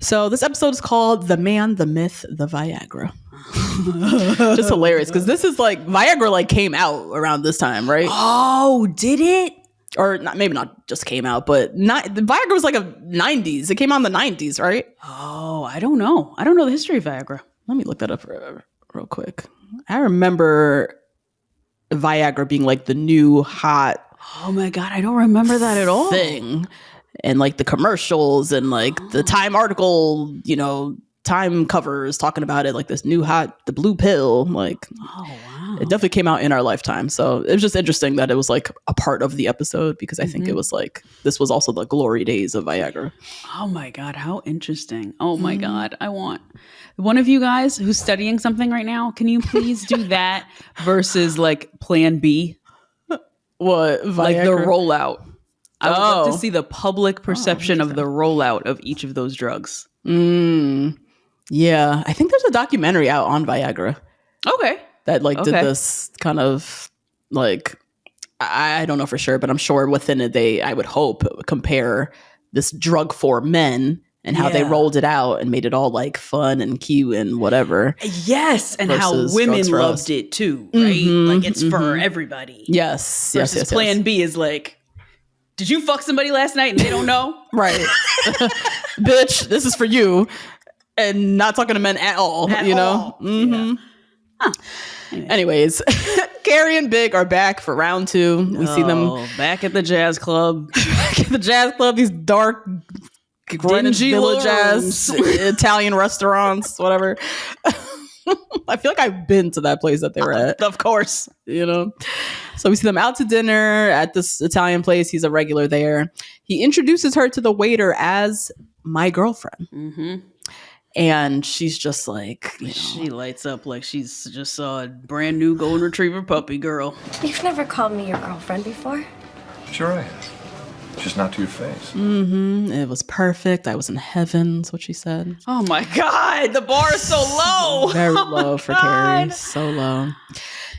So this episode is called The Man, the Myth, the Viagra. Just hilarious because this is like Viagra like came out around this time, right? Oh, did it? Or not, maybe not just came out, but not the Viagra was like a 90s. It came out in the 90s, right? Oh, I don't know. I don't know the history of Viagra. Let me look that up real quick. I remember Viagra being like the new hot. Oh my God, I don't remember that at all. Thing. And like the commercials and like the Time article, Time covers talking about it, like this new hot, the blue pill. Like, oh wow, it definitely came out in our lifetime. So it was just interesting that it was like a part of the episode because I think it was like this was also the glory days of Viagra. Oh my God, how interesting! Oh my God, I want one of you guys who's studying something right now. Can you please do that versus like Plan B? What Viagra? Like the rollout? I would love to see the public perception of the rollout of each of those drugs. Yeah, I think there's a documentary out on Viagra. Okay. That did this kind of like, I don't know for sure, but I'm sure within it I would hope, compare this drug for men and how they rolled it out and made it all like fun and cute and whatever. Yes, and how women loved it too, right? Like it's for everybody. Yes. Versus Plan B is like, did you fuck somebody last night and they don't know? Right. Bitch, this is for you. And not talking to men at all, know? Yeah. Huh. Anyways, Carrie and Big are back for round 2. We see them back at the jazz club. Back at the jazz club, these dark Greenwich Village ass Italian restaurants, whatever. I feel like I've been to that place that they were at. Of course. So we see them out to dinner at this Italian place. He's a regular there. He introduces her to the waiter as my girlfriend. And she's just like, she lights up like she's just saw a brand new golden retriever puppy girl. You've never called me your girlfriend before. Sure I have. Just not to your face. It was perfect. I was in heaven. That's what she said. Oh my God. The bar is so low. Very low for Carrie. So low.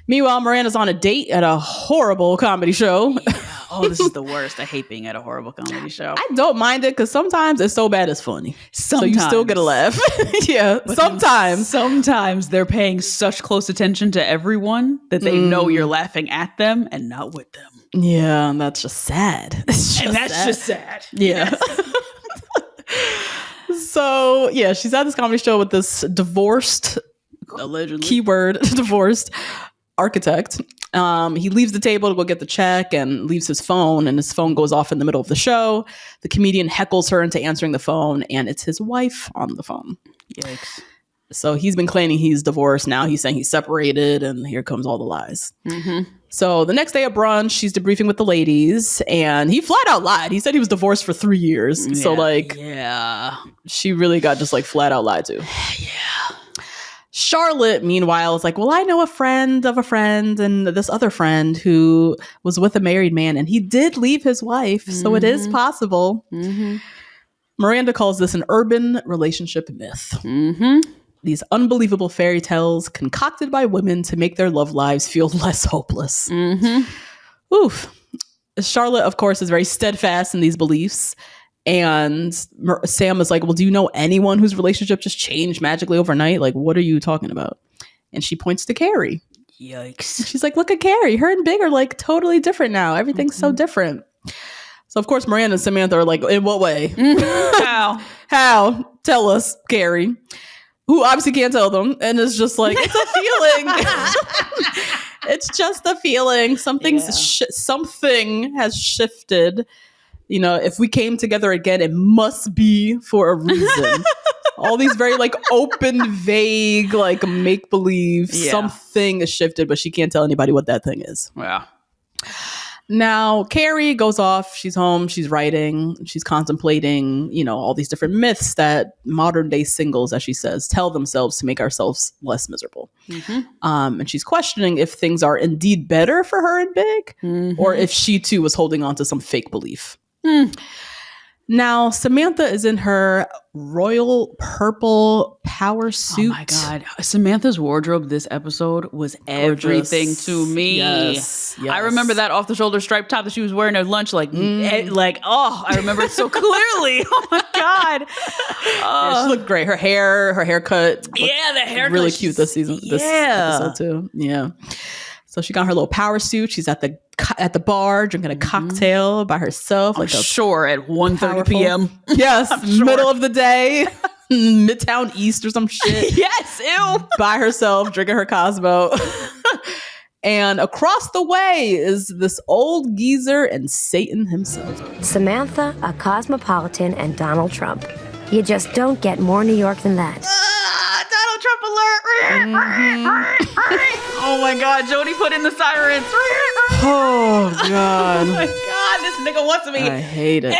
Meanwhile, Miranda's on a date at a horrible comedy show. Yeah. Oh, this is the worst. I hate being at a horrible comedy show. I don't mind it because sometimes it's so bad it's funny. Sometimes. So you still get a laugh. Yeah, but sometimes. Sometimes they're paying such close attention to everyone that they know you're laughing at them and not with them. Yeah, and that's just sad. Just sad. Yeah. Yes. So, yeah, she's at this comedy show with this divorced, allegedly, keyword, divorced architect. He leaves the table to go get the check and leaves his phone, and his phone goes off in the middle of the show. The comedian heckles her into answering the phone, and it's his wife on the phone. Yikes. So he's been claiming he's divorced. Now he's saying he's separated, and here comes all the lies. So the next day at brunch, she's debriefing with the ladies, and he flat out lied. He said he was divorced for 3 years. Yeah, So she really got just like flat out lied to. Yeah. Charlotte, meanwhile, is like, well, I know a friend of a friend and this other friend who was with a married man, and he did leave his wife. So it is possible. Miranda calls this an urban relationship myth. These unbelievable fairy tales concocted by women to make their love lives feel less hopeless. Oof. Charlotte, of course, is very steadfast in these beliefs. And Sam is like, well, do you know anyone whose relationship just changed magically overnight? Like, what are you talking about? And she points to Carrie. Yikes. She's like, look at Carrie. Her and Big are like totally different now. Everything's so different. So, of course, Miranda and Samantha are like, in what way? How? Tell us, Carrie. Who obviously can't tell them. And it's just like, it's a feeling. It's just a feeling. Something has shifted. If we came together again, it must be for a reason. All these very like open, vague, like make believe. Yeah. Something is shifted, but she can't tell anybody what that thing is. Yeah. Now, Carrie goes off. She's home. She's writing. She's contemplating, all these different myths that modern day singles, as she says, tell themselves to make ourselves less miserable. And she's questioning if things are indeed better for her and Big, or if she too was holding on to some fake belief. Now, Samantha is in her royal purple power suit. Oh my God. Samantha's wardrobe this episode was everything to me. Yes. I remember that off the shoulder striped top that she was wearing at lunch. I remember it so clearly. Oh my God. Yeah, she looked great. Her haircut. Yeah, the haircut. Really cute this season. This episode too. Yeah. So she got her little power suit. She's at the bar drinking a cocktail by herself. At 1:30 p.m. Yes, middle of the day, Midtown East or some shit. Yes, ew. By herself, drinking her Cosmo. And across the way is this old geezer and Satan himself. Samantha, a cosmopolitan, and Donald Trump. You just don't get more New York than that. Donald Trump alert. Oh my God, Jody put in the sirens. Oh God. Oh my God, this nigga wants to be I hate it.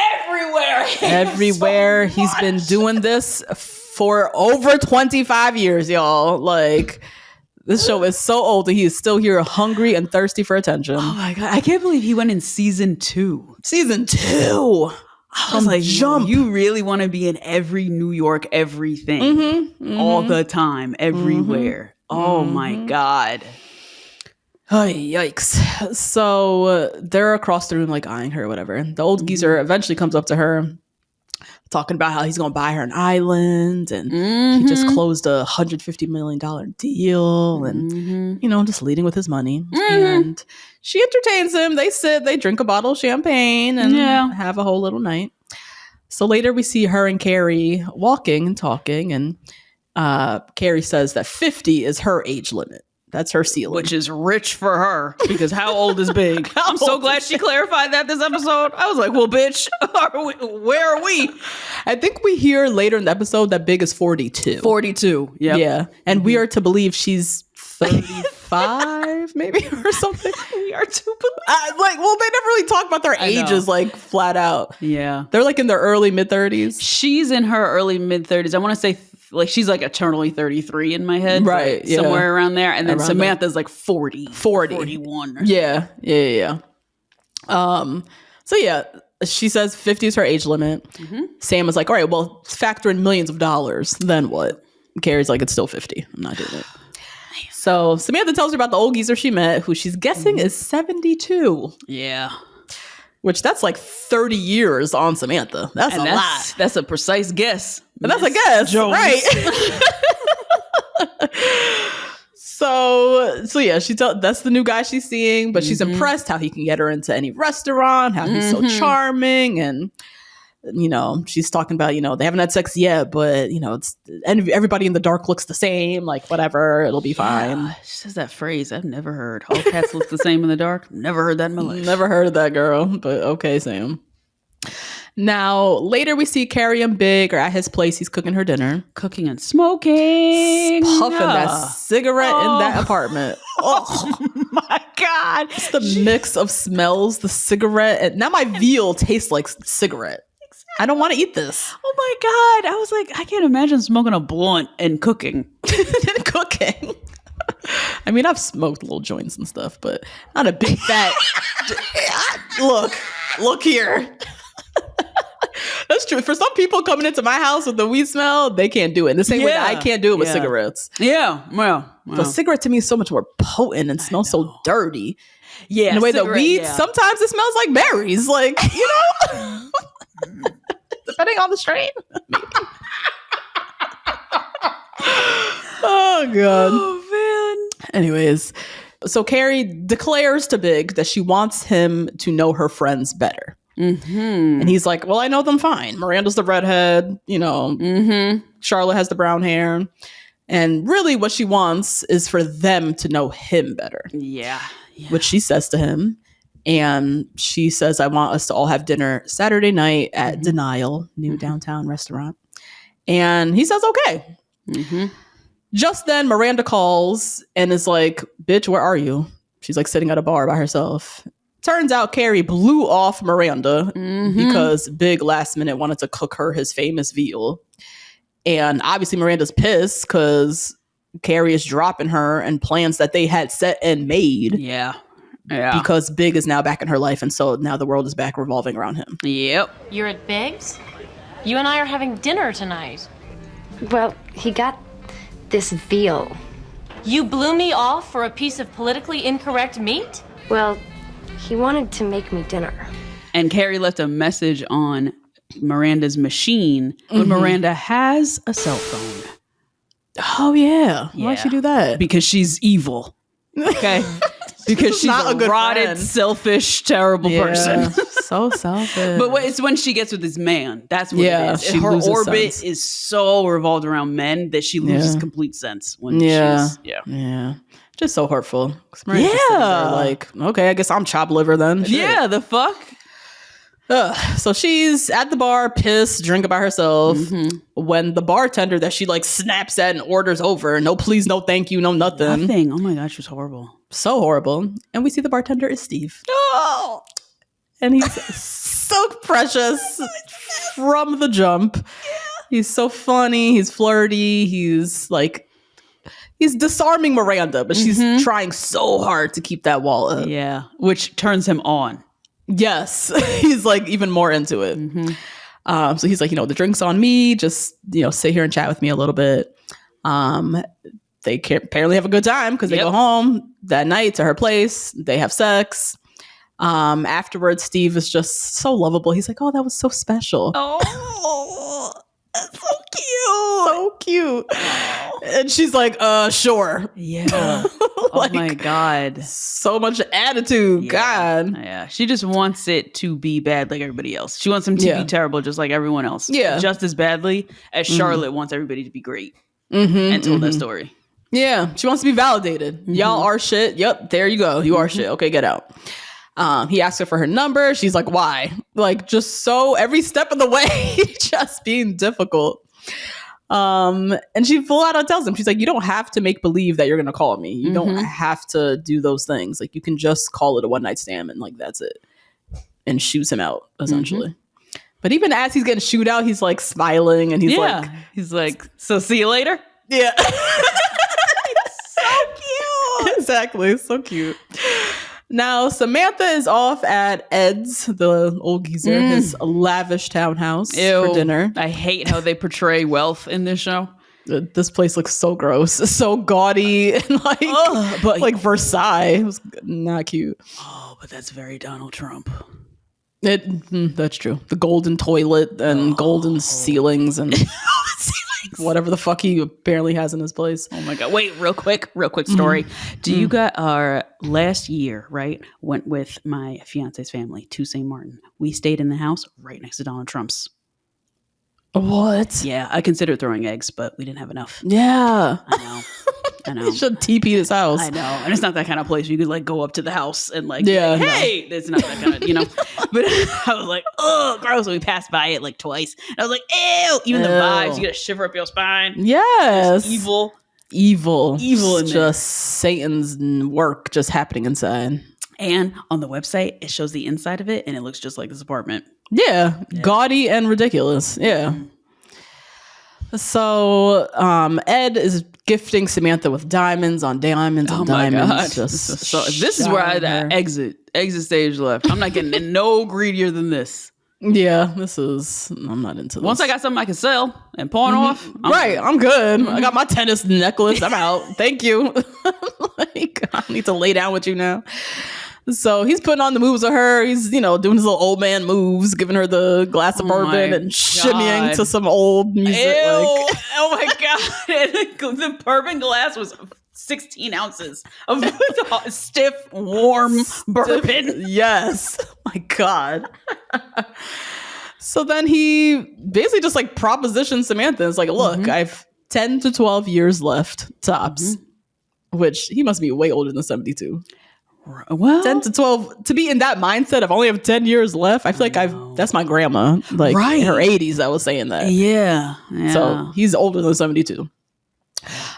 Everywhere. He's been doing this for over 25 years, y'all. Like, this show is so old that he is still here hungry and thirsty for attention. Oh my God, I can't believe he went in season 2. Season 2. I was like, jump. You really want to be in every New York everything all the time, everywhere. Oh my God. Oh, yikes. So they're across the room, like eyeing her or whatever. The old geezer eventually comes up to her, talking about how he's going to buy her an island. And he just closed a $150 million deal and, just leading with his money. And she entertains him. They sit, they drink a bottle of champagne and have a whole little night. So later we see her and Carrie walking and talking. And Carrie says that 50 is her age limit. That's her ceiling. Which is rich for her, because how old is big? I'm so glad she clarified that this episode. I was like, well, bitch, where are we? I think we hear later in the episode that Big is 42. 42, yeah. And we are to believe she's 35, maybe, or something. We are to believe. They never really talk about their ages, like, flat out. Yeah. They're, like, in their early, mid-30s. She's in her early, mid-30s. I want to say, she's like eternally 33 in my head. Right. Like, somewhere around there. And then Samantha's like 40. 41. Yeah. So yeah, she says 50 is her age limit. Sam is like, all right, well, factor in millions of dollars. Then what? Carrie's like, it's still 50. I'm not doing it. So Samantha tells her about the old geezer she met, who she's guessing is 72. Yeah. Which that's like 30 years on Samantha. That's a lot. That's a precise guess. But that's a guess, Jones. Right? So yeah, that's the new guy she's seeing, but she's impressed how he can get her into any restaurant, how he's so charming, and she's talking about they haven't had sex yet, but it's everybody in the dark looks the same, like whatever, it'll be fine. She says that phrase I've never heard. All cats look the same in the dark. Never heard that in my life. Never heard of that, girl, but okay, Sam. Now, later we see Carrie and Big are at his place. He's cooking her dinner. Cooking and smoking. Puffing that cigarette in that apartment. Oh my God. It's the mix of smells, the cigarette. And now my veal tastes like cigarette. Exactly. I don't want to eat this. Oh my God. I was like, I can't imagine smoking a blunt and cooking. I mean, I've smoked little joints and stuff, but not a big fat. Look here. That's true. For some people coming into my house with the weed smell, they can't do it. In the same way that I can't do it with cigarettes. Yeah. Well. The cigarette to me is so much more potent and smells so dirty. Yeah. In the way that weed, sometimes it smells like berries. Like, depending on the strain. Oh, God. Oh, man. Anyways, so Carrie declares to Big that she wants him to know her friends better. And he's like, well, I know them fine. Miranda's the redhead, Charlotte has the brown hair. And really what she wants is for them to know him better. Yeah. Which she says to him. And she says, I want us to all have dinner Saturday night at Denial, new downtown restaurant. And he says, okay. Just then, Miranda calls and is like, bitch, where are you? She's like sitting at a bar by herself. Turns out Carrie blew off Miranda because Big last minute wanted to cook her his famous veal. And obviously Miranda's pissed because Carrie is dropping her and plans that they had set and made. Yeah. Yeah. because Big is now back in her life, and so now the world is back revolving around him. Yep. You're at Big's? You and I are having dinner tonight. Well, he got this veal. You blew me off for a piece of politically incorrect meat? Well, he wanted to make me dinner. And Carrie left a message on Miranda's machine, but Miranda has a cell phone. Oh yeah, why'd she do that? Because she's evil. Okay. Because she's not a a good rotted, friend. selfish, terrible person. So selfish. But it's when she gets with this man. That's what it is. she Her loses orbit sense. is so revolved around men that she loses complete sense when she's just so hurtful. Like, okay, I guess I'm chopped liver then. Shit. Yeah, the fuck. So she's at the bar, pissed, drinking by herself. When the bartender that she like snaps at and orders over, no please, no thank you, no nothing. Nothing. Oh my gosh, she was horrible. So horrible. And we see the bartender is Steve. Oh, and he's so precious from the jump. He's so funny. He's flirty. He's disarming Miranda, but she's trying so hard to keep that wall up. Yeah, which turns him on. Yes, he's like even more into it. So he's like, the drink's on me. Just, sit here and chat with me a little bit. They apparently have a good time because they go home that night to her place. They have sex. Afterwards, Steve is just so lovable. He's like, oh, that was so special. Oh, that's so cute. So cute. And she's like, sure. Yeah. Like, oh my God. So much attitude. God. Yeah. She just wants it to be bad like everybody else. She wants him to be terrible just like everyone else. Yeah. Just as badly as Charlotte wants everybody to be great. And told that story. Yeah. She wants to be validated. Y'all are shit. Yep. There you go. You are shit. Okay, get out. He asks her for her number. She's like, why? Like, just so every step of the way, just being difficult. And she full out tells him, she's like, you don't have to make believe that you're going to call me. You don't have to do those things. Like, you can just call it a one night stand and like, that's it. And shoots him out, essentially. But even as he's getting shoot out, he's like smiling and he's like, so see you later. Yeah. So cute. Exactly. So cute. Now, Samantha is off at Ed's, the old geezer, his lavish townhouse for dinner. I hate how they portray wealth in this show. This place looks so gross, so gaudy, and like Versailles. It was not cute. Oh, but that's very Donald Trump. That's true. The golden toilet and golden ceilings and whatever the fuck he apparently has in his place. Oh my God. Wait, real quick story. Do you got our last year, right? Went with my fiance's family to St. Martin. We stayed in the house right next to Donald Trump's. What? Yeah, I considered throwing eggs, but we didn't have enough. Yeah. I know. He should TP his house. I know. And it's not that kind of place where you could like go up to the house and like, Yeah, hey, it's not that kind of, But I was like, oh, gross. And we passed by it like twice. And I was like, ew. Even the vibes, you get a shiver up your spine. Yes. Evil. It's just Satan's work just happening inside. And on the website, it shows the inside of it and it looks just like this apartment. Yeah. Gaudy and ridiculous. Yeah. So Ed is gifting Samantha with diamonds on diamonds on diamonds. God. This is where I exit stage left. I'm not getting no greedier than this. Yeah, I'm not into this. Once I got something I can sell and pawn off. I'm good. I got my tennis necklace. I'm out. Thank you. Like, I don't need to lay down with you now. So he's putting on the moves of her. He's, doing his little old man moves, giving her the glass of bourbon and shimmying to some old music. Ew. Oh my God. The bourbon glass was 16 ounces of stiff, warm bourbon. Yes. Oh my God. So then he basically just like propositions Samantha. It's like, look, I've 10 to 12 years left tops, which he must be way older than 72. Well, 10 to 12 to be in that mindset of only have 10 years left. I feel like that's my grandma, like in her 80s. I was saying that. Yeah. So he's older than 72.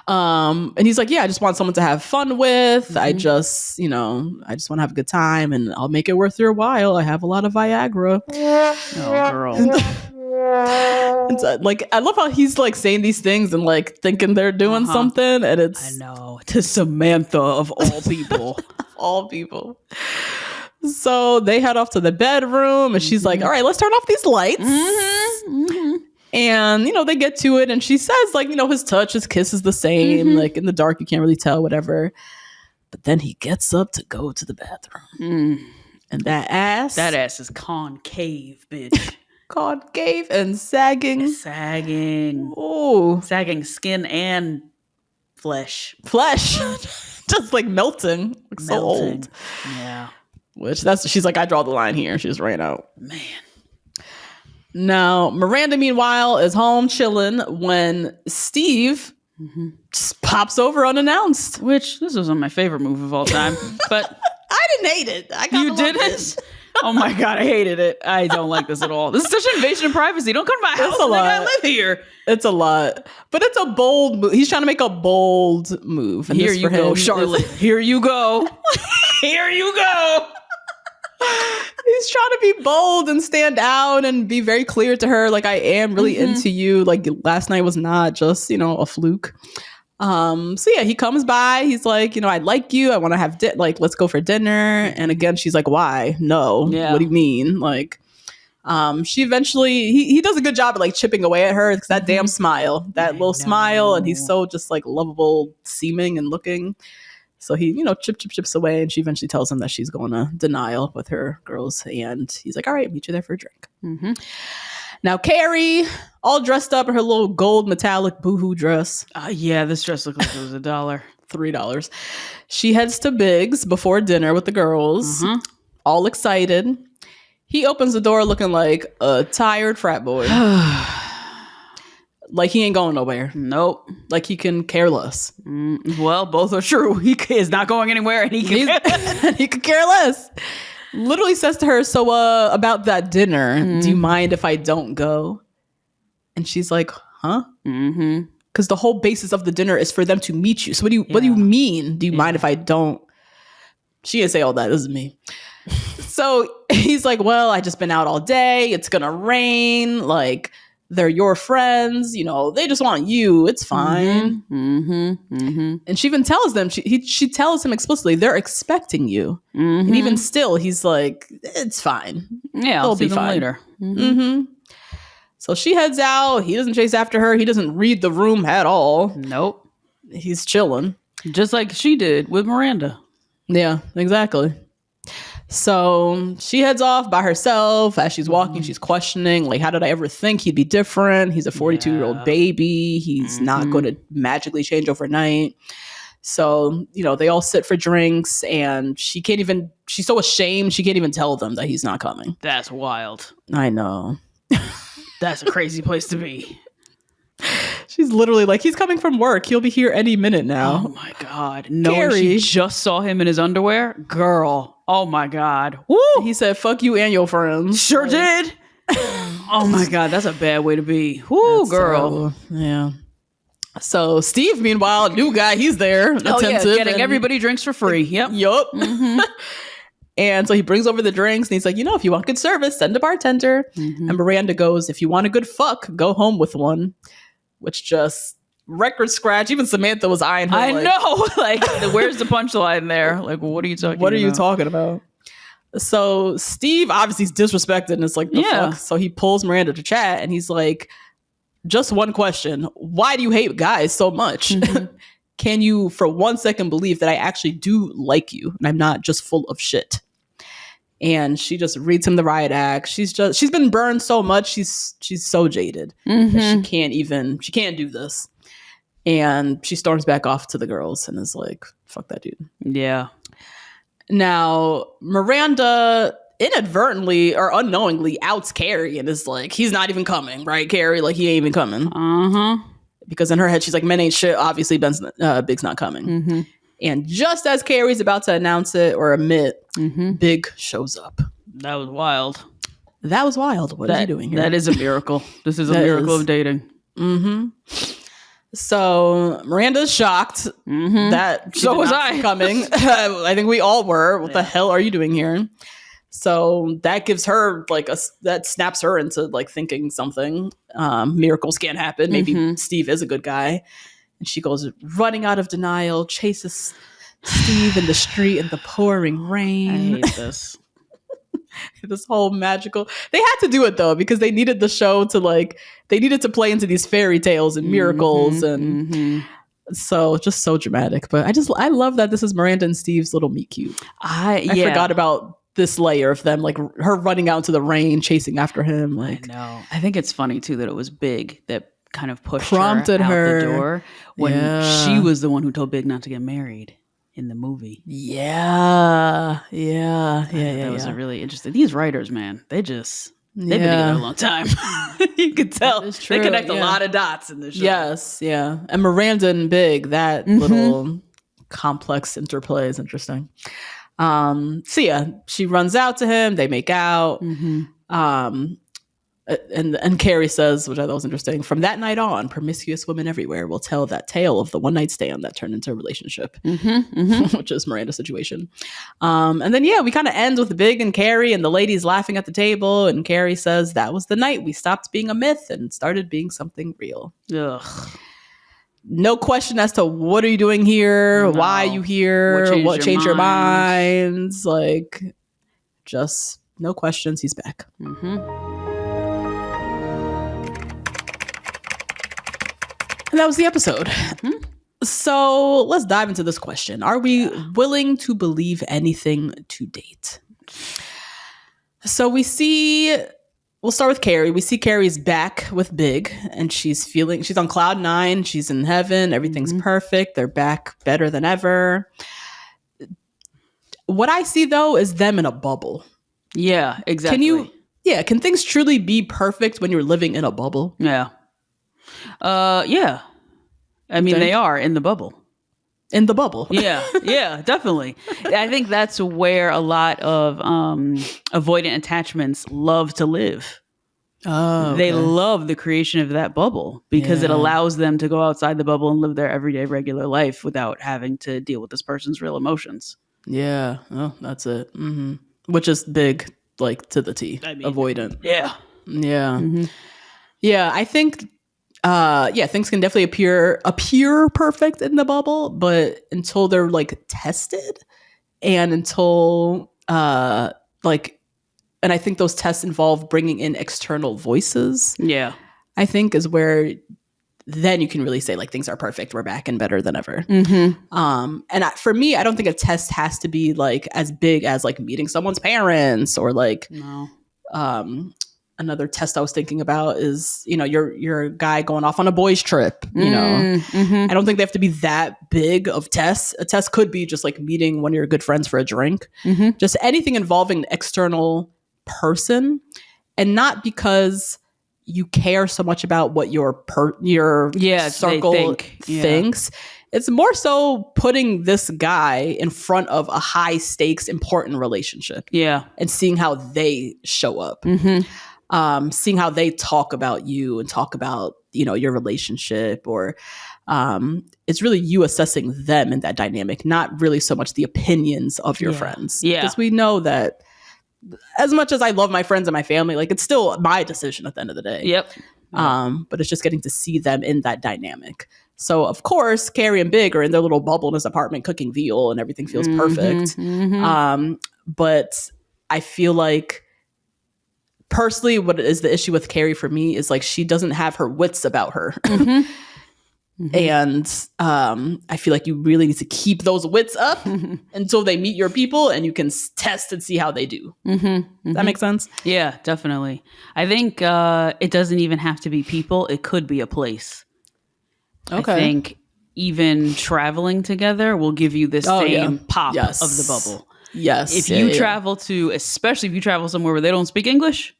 And he's like, yeah, I just want someone to have fun with. I just want to have a good time and I'll make it worth your while. I have a lot of Viagra. Oh, girl. And so, like, I love how he's like saying these things and like thinking they're doing something, and it's I know, to Samantha of all people. All people. So they head off to the bedroom and she's like, all right, let's turn off these lights. And, they get to it and she says, like, his touch, his kiss is the same. Like in the dark, you can't really tell, whatever. But then he gets up to go to the bathroom. And that ass is concave, bitch. concave and sagging. Sagging. Oh. Sagging skin and flesh. Just like melting. Like so old. Yeah. She's like, I draw the line here. She just ran out. Man. Now, Miranda, meanwhile, is home chilling when Steve just pops over unannounced. Which, this wasn't my favorite move of all time, but... I didn't hate it. You didn't? Oh my God, I hated it. I don't like this at all. This is such an invasion of privacy. Don't come to my house. It's a lot. I live here. It's a lot. But it's a bold move. He's trying to make a bold move. And here you go, Charlotte. Here you go. Here you go. He's trying to be bold and stand out and be very clear to her, like, I am really into you. Like, last night was not just, a fluke. So yeah, he comes by. He's like, I like you. I want to have let's go for dinner. And again, she's like, why? No. Yeah. What do you mean? Like, she eventually, he does a good job of like chipping away at her. Because that damn smile, that little smile. And he's so just like lovable seeming and looking. So he, chips away, and she eventually tells him that she's going to denial with her girls. And he's like, all right, meet you there for a drink. Now, Carrie, all dressed up in her little gold metallic boohoo dress. Yeah, this dress looked like it was $1. $3. She heads to Biggs before dinner with the girls, all excited. He opens the door looking like a tired frat boy. Like he ain't going nowhere. Nope. Like he can care less. Well, both are true. He is not going anywhere, and he could care less. Literally says to her, so about that dinner, do you mind if I don't go? And she's like, huh? Because the whole basis of the dinner is for them to meet you. So what do you mean? Do you mind if I don't? She didn't say all that. This is me. So he's like, well, I just been out all day. It's gonna rain. Like, they're your friends, they just want you. It's fine. And she even tells them, she tells him explicitly, they're expecting you. And even still, he's like, it's fine. Yeah, I'll see them later. So she heads out. He doesn't chase after her. He doesn't read the room at all. Nope. He's chilling. Just like she did with Miranda. Yeah, exactly. So she heads off by herself. As she's walking, she's questioning, like, how did I ever think he'd be different? He's a 42-year-old baby. He's not going to magically change overnight. So, they all sit for drinks, and she's so ashamed, she can't even tell them that he's not coming. That's wild. I know. That's a crazy place to be. She's literally like, he's coming from work. He'll be here any minute now. Oh my God. No, she just saw him in his underwear. Girl. Oh my God. Woo! He said, fuck you and your friends. Sure did. Oh my God. That's a bad way to be. Woo, that's girl. Terrible. Yeah. So Steve, meanwhile, new guy, he's there. Attentive, getting everybody drinks for free. Yep. Yup. And so he brings over the drinks and he's like, if you want good service, send a bartender. And Miranda goes, if you want a good fuck, go home with one. Which just record scratch. Even Samantha was eyeing her. I know. Like, where's the punchline there? Like, what are you talking about? What are you talking about? So Steve obviously is disrespected and it's like, the fuck? So he pulls Miranda to chat and he's like, just one question. Why do you hate guys so much? Can you for 1 second believe that I actually do like you and I'm not just full of shit? And she just reads him the riot act. She's been burned so much. She's so jaded. That she can't do this. And she storms back off to the girls and is like, fuck that dude. Yeah. Now, Miranda inadvertently or unknowingly outs Carrie and is like, he's not even coming, right, Carrie? Like, he ain't even coming. Because in her head, she's like, men ain't shit. Obviously, Big's not coming. And just as Carrie's about to announce it or admit, Big shows up. That was wild. That was wild. What is he doing here? That is a miracle. This is a miracle of dating. So Miranda's shocked that so was I coming. I think we all were. What the hell are you doing here? So that gives her that snaps her into like thinking something. Miracles can't happen. Maybe Steve is a good guy. And she goes running out of denial, chases Steve in the street in the pouring I rain. hate this. This whole magical. They had to do it though because they needed the show to like. They needed to play into these fairy tales and miracles and. So just so dramatic. But I love that this is Miranda and Steve's little meet cute. I forgot about this layer of them, like her running out into the rain, chasing after him. Like, I know. I think it's funny too that it was Big that kind of prompted her out the door when she was the one who told Big not to get married in the movie. Yeah. That was a really interesting. These writers, man, they've been together a long time. You could tell they connect a lot of dots in this show. Yes, yeah. And Miranda and Big, that little complex interplay is interesting. So yeah, she runs out to him. They make out. And Carrie says, which I thought was interesting, from that night on, promiscuous women everywhere will tell that tale of the one night stand that turned into a relationship, which is Miranda's situation. And then, we kind of end with Big and Carrie and the ladies laughing at the table. And Carrie says, that was the night we stopped being a myth and started being something real. Ugh. No question as to what are you doing here? Why are you here? What changed your minds? Like, just no questions. He's back. And that was the episode. So let's dive into this question. Are we willing to believe anything to date? So we'll start with Carrie. We see Carrie's back with Big and she's on cloud 9. She's in heaven. Everything's perfect. They're back better than ever. What I see though is them in a bubble. Yeah, exactly. Can things truly be perfect when you're living in a bubble? Yeah. Yeah. I mean, they are in the bubble. In the bubble. Yeah, definitely. I think that's where a lot of avoidant attachments love to live. Oh, okay. They love the creation of that bubble because it allows them to go outside the bubble and live their everyday regular life without having to deal with this person's real emotions. Yeah. Oh, that's it. Mm-hmm. Which is Big, like to the T. I mean, avoidant. Yeah. Yeah. Yeah, I think things can definitely appear perfect in the bubble, but until they're like tested and until and I think those tests involve bringing in external voices. Yeah. I think is where then you can really say like things are perfect. We're back and better than ever. For me, I don't think a test has to be like as big as like meeting someone's parents or like, another test I was thinking about is, you're a guy going off on a boys trip, I don't think they have to be that big of tests. A test could be just like meeting one of your good friends for a drink, just anything involving an external person, and not because you care so much about what your circle thinks. It's more so putting this guy in front of a high stakes, important relationship. Yeah. And seeing how they show up. Seeing how they talk about you and talk about, your relationship, or it's really you assessing them in that dynamic, not really so much the opinions of your friends. Yeah. Because we know that as much as I love my friends and my family, like it's still my decision at the end of the day. Yep. But it's just getting to see them in that dynamic. So of course, Carrie and Big are in their little bubble in his apartment cooking veal and everything feels perfect. But I feel like personally, what is the issue with Carrie for me is like she doesn't have her wits about her. And I feel like you really need to keep those wits up until they meet your people and you can test and see how they do. Does that make sense? Yeah, definitely. I think it doesn't even have to be people. It could be a place. Okay. I think even traveling together will give you the same pop of the bubble. Yes. If you travel to, especially if you travel somewhere where they don't speak English.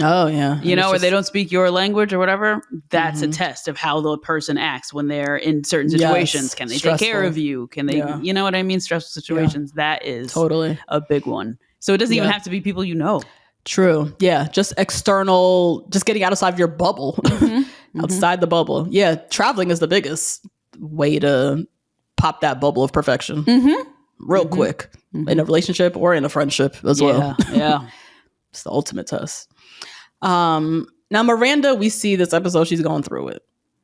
Oh, yeah. Or they don't speak your language or whatever. That's a test of how the person acts when they're in certain situations. Can they take care of you? Can they, you know what I mean? Stressful situations. That is totally a big one. So it doesn't even have to be people you know. True. Yeah. Just external, just getting outside of your bubble, outside the bubble. Yeah. Traveling is the biggest way to pop that bubble of perfection real quick in a relationship or in a friendship as well. Yeah. It's the ultimate test. Now Miranda, we see this episode, she's going through it.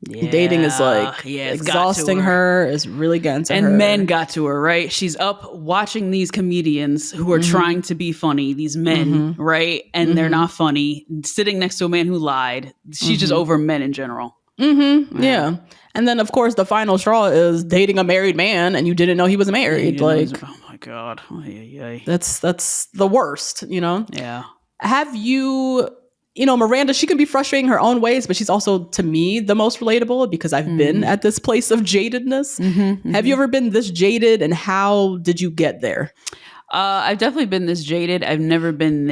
Dating is like exhausting her, is really getting to her. And men got to her, right? She's up watching these comedians who are trying to be funny, these men, right? And they're not funny, sitting next to a man who lied. She's just over men in general. Yeah. And then, of course, the final straw is dating a married man and you didn't know he was married. Oh my God. That's the worst, Yeah. Have you... Miranda, she can be frustrating her own ways, but she's also, to me, the most relatable because I've been at this place of jadedness. Have you ever been this jaded, and how did you get there? I've definitely been this jaded. I've never been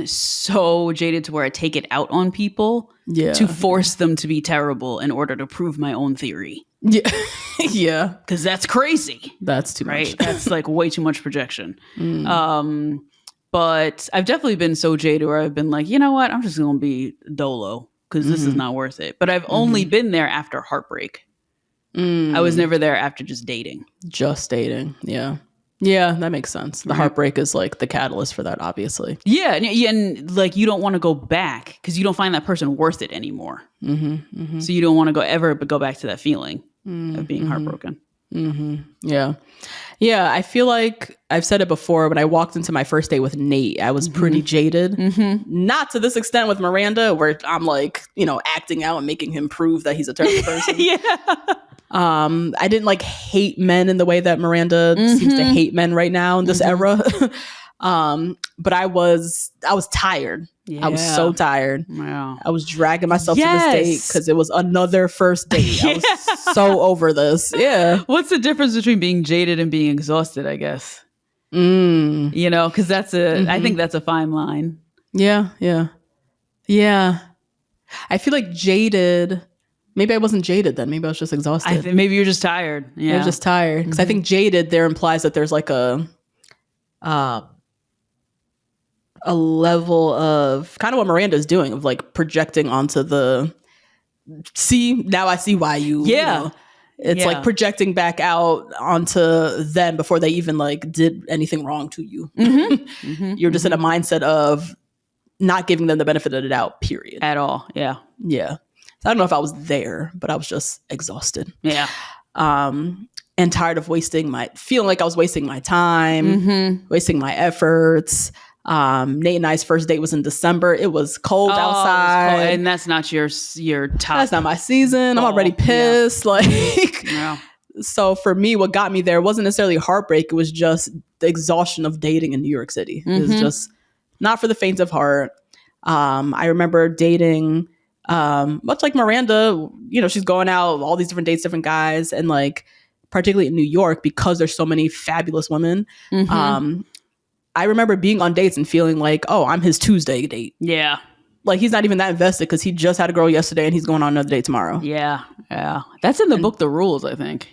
so jaded to where I take it out on people to force them to be terrible in order to prove my own theory. Yeah. Yeah. Because that's crazy. That's too much. That's like way too much projection. But I've definitely been so jaded where I've been like, you know what? I'm just going to be dolo because this is not worth it. But I've only been there after heartbreak. I was never there after just dating. Just dating. Yeah. Yeah, that makes sense. The heartbreak is like the catalyst for that, obviously. Yeah. And like you don't want to go back because you don't find that person worth it anymore. So you don't want to ever go back to that feeling of being heartbroken. Yeah. Yeah, I feel like I've said it before. When I walked into my first date with Nate, I was pretty jaded. Not to this extent with Miranda, where I'm like, acting out and making him prove that he's a terrible person. I didn't like hate men in the way that Miranda seems to hate men right now in this era. But I was tired. I was so tired. Wow. I was dragging myself to this date because it was another first date. I was so over this. Yeah. What's the difference between being jaded and being exhausted, I guess? Because I think that's a fine line. Yeah. Yeah. Yeah. I feel like jaded. Maybe I wasn't jaded then. Maybe I was just exhausted. I think maybe you're just tired. Yeah. You're just tired. Because I think jaded there implies that there's like a level of kind of what Miranda's doing of like projecting onto now I see why you it's like projecting back out onto them before they even like did anything wrong to you. You're just in a mindset of not giving them the benefit of the doubt, period. At all. Yeah. So I don't know if I was there, but I was just exhausted. Yeah. And tired of feeling like I was wasting my time, wasting my efforts. Nate and I's first date was in December. It was cold outside. It was cold. And that's not your top. That's not my season. I'm already pissed. So for me, what got me there wasn't necessarily heartbreak. It was just the exhaustion of dating in New York City. It was just not for the faint of heart. I remember dating, much like Miranda, she's going out, all these different dates, different guys. And like, particularly in New York, because there's so many fabulous women, I remember being on dates and feeling like, oh, I'm his Tuesday date. Yeah. Like he's not even that invested because he just had a girl yesterday and he's going on another date tomorrow. Yeah. Yeah. That's in the book, The Rules, I think.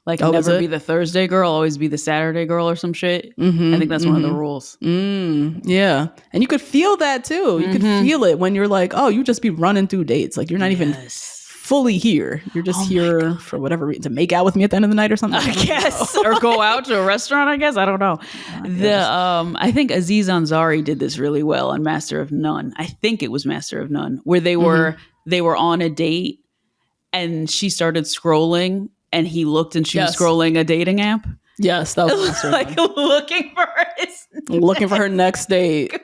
Like never be the Thursday girl, always be the Saturday girl or some shit. I think that's one of the rules. Yeah. And you could feel that too. You could feel it when you're like, oh, you just be running through dates. Like you're not even fully here. You're just here for whatever reason, to make out with me at the end of the night or something. I guess. Or go out to a restaurant, I guess. I don't know. I think Aziz Ansari did this really well on Master of None. I think it was Master of None, where they were on a date and she started scrolling and he looked and she was scrolling a dating app. Yes, that was Master like of None. Looking for her next date.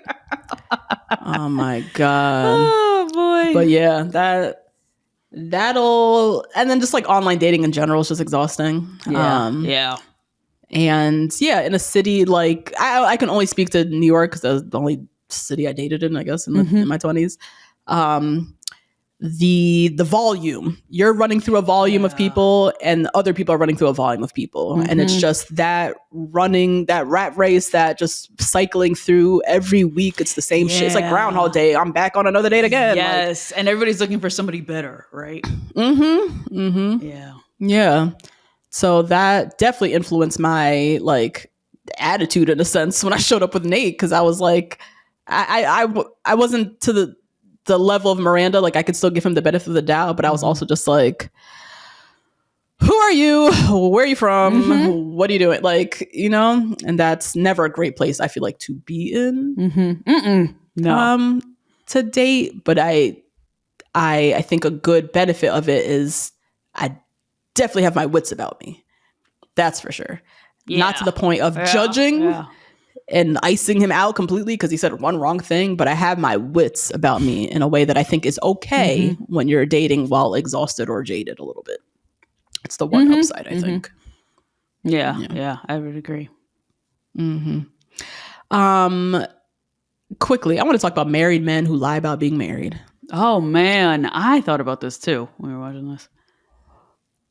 Oh my God. Oh boy. But yeah, that'll, and then just like online dating in general is just exhausting. Yeah. And yeah, in a city like I can only speak to New York because that's the only city I dated in, I guess, in my 20s. The volume, you're running through a volume of people and other people are running through a volume of people. And it's just that rat race, that just cycling through every week. It's the same shit. It's like Groundhog Day. I'm back on another date again. Yes. And everybody's looking for somebody better, right? Yeah. So that definitely influenced my like attitude in a sense when I showed up with Nate. Cause I was like, I wasn't to the level of Miranda. Like I could still give him the benefit of the doubt, but I was also just like, who are you? Where are you from? What are you doing? Like, and that's never a great place, I feel like, to be in. No. To date. But I I think a good benefit of it is I definitely have my wits about me. That's for sure. Yeah. Not to the point of judging and icing him out completely because he said one wrong thing, but I have my wits about me in a way that I think is okay when you're dating while exhausted or jaded a little bit. It's the one upside, I think. Yeah, I would agree. Quickly, I want to talk about married men who lie about being married. Oh man, I thought about this too when we were watching this.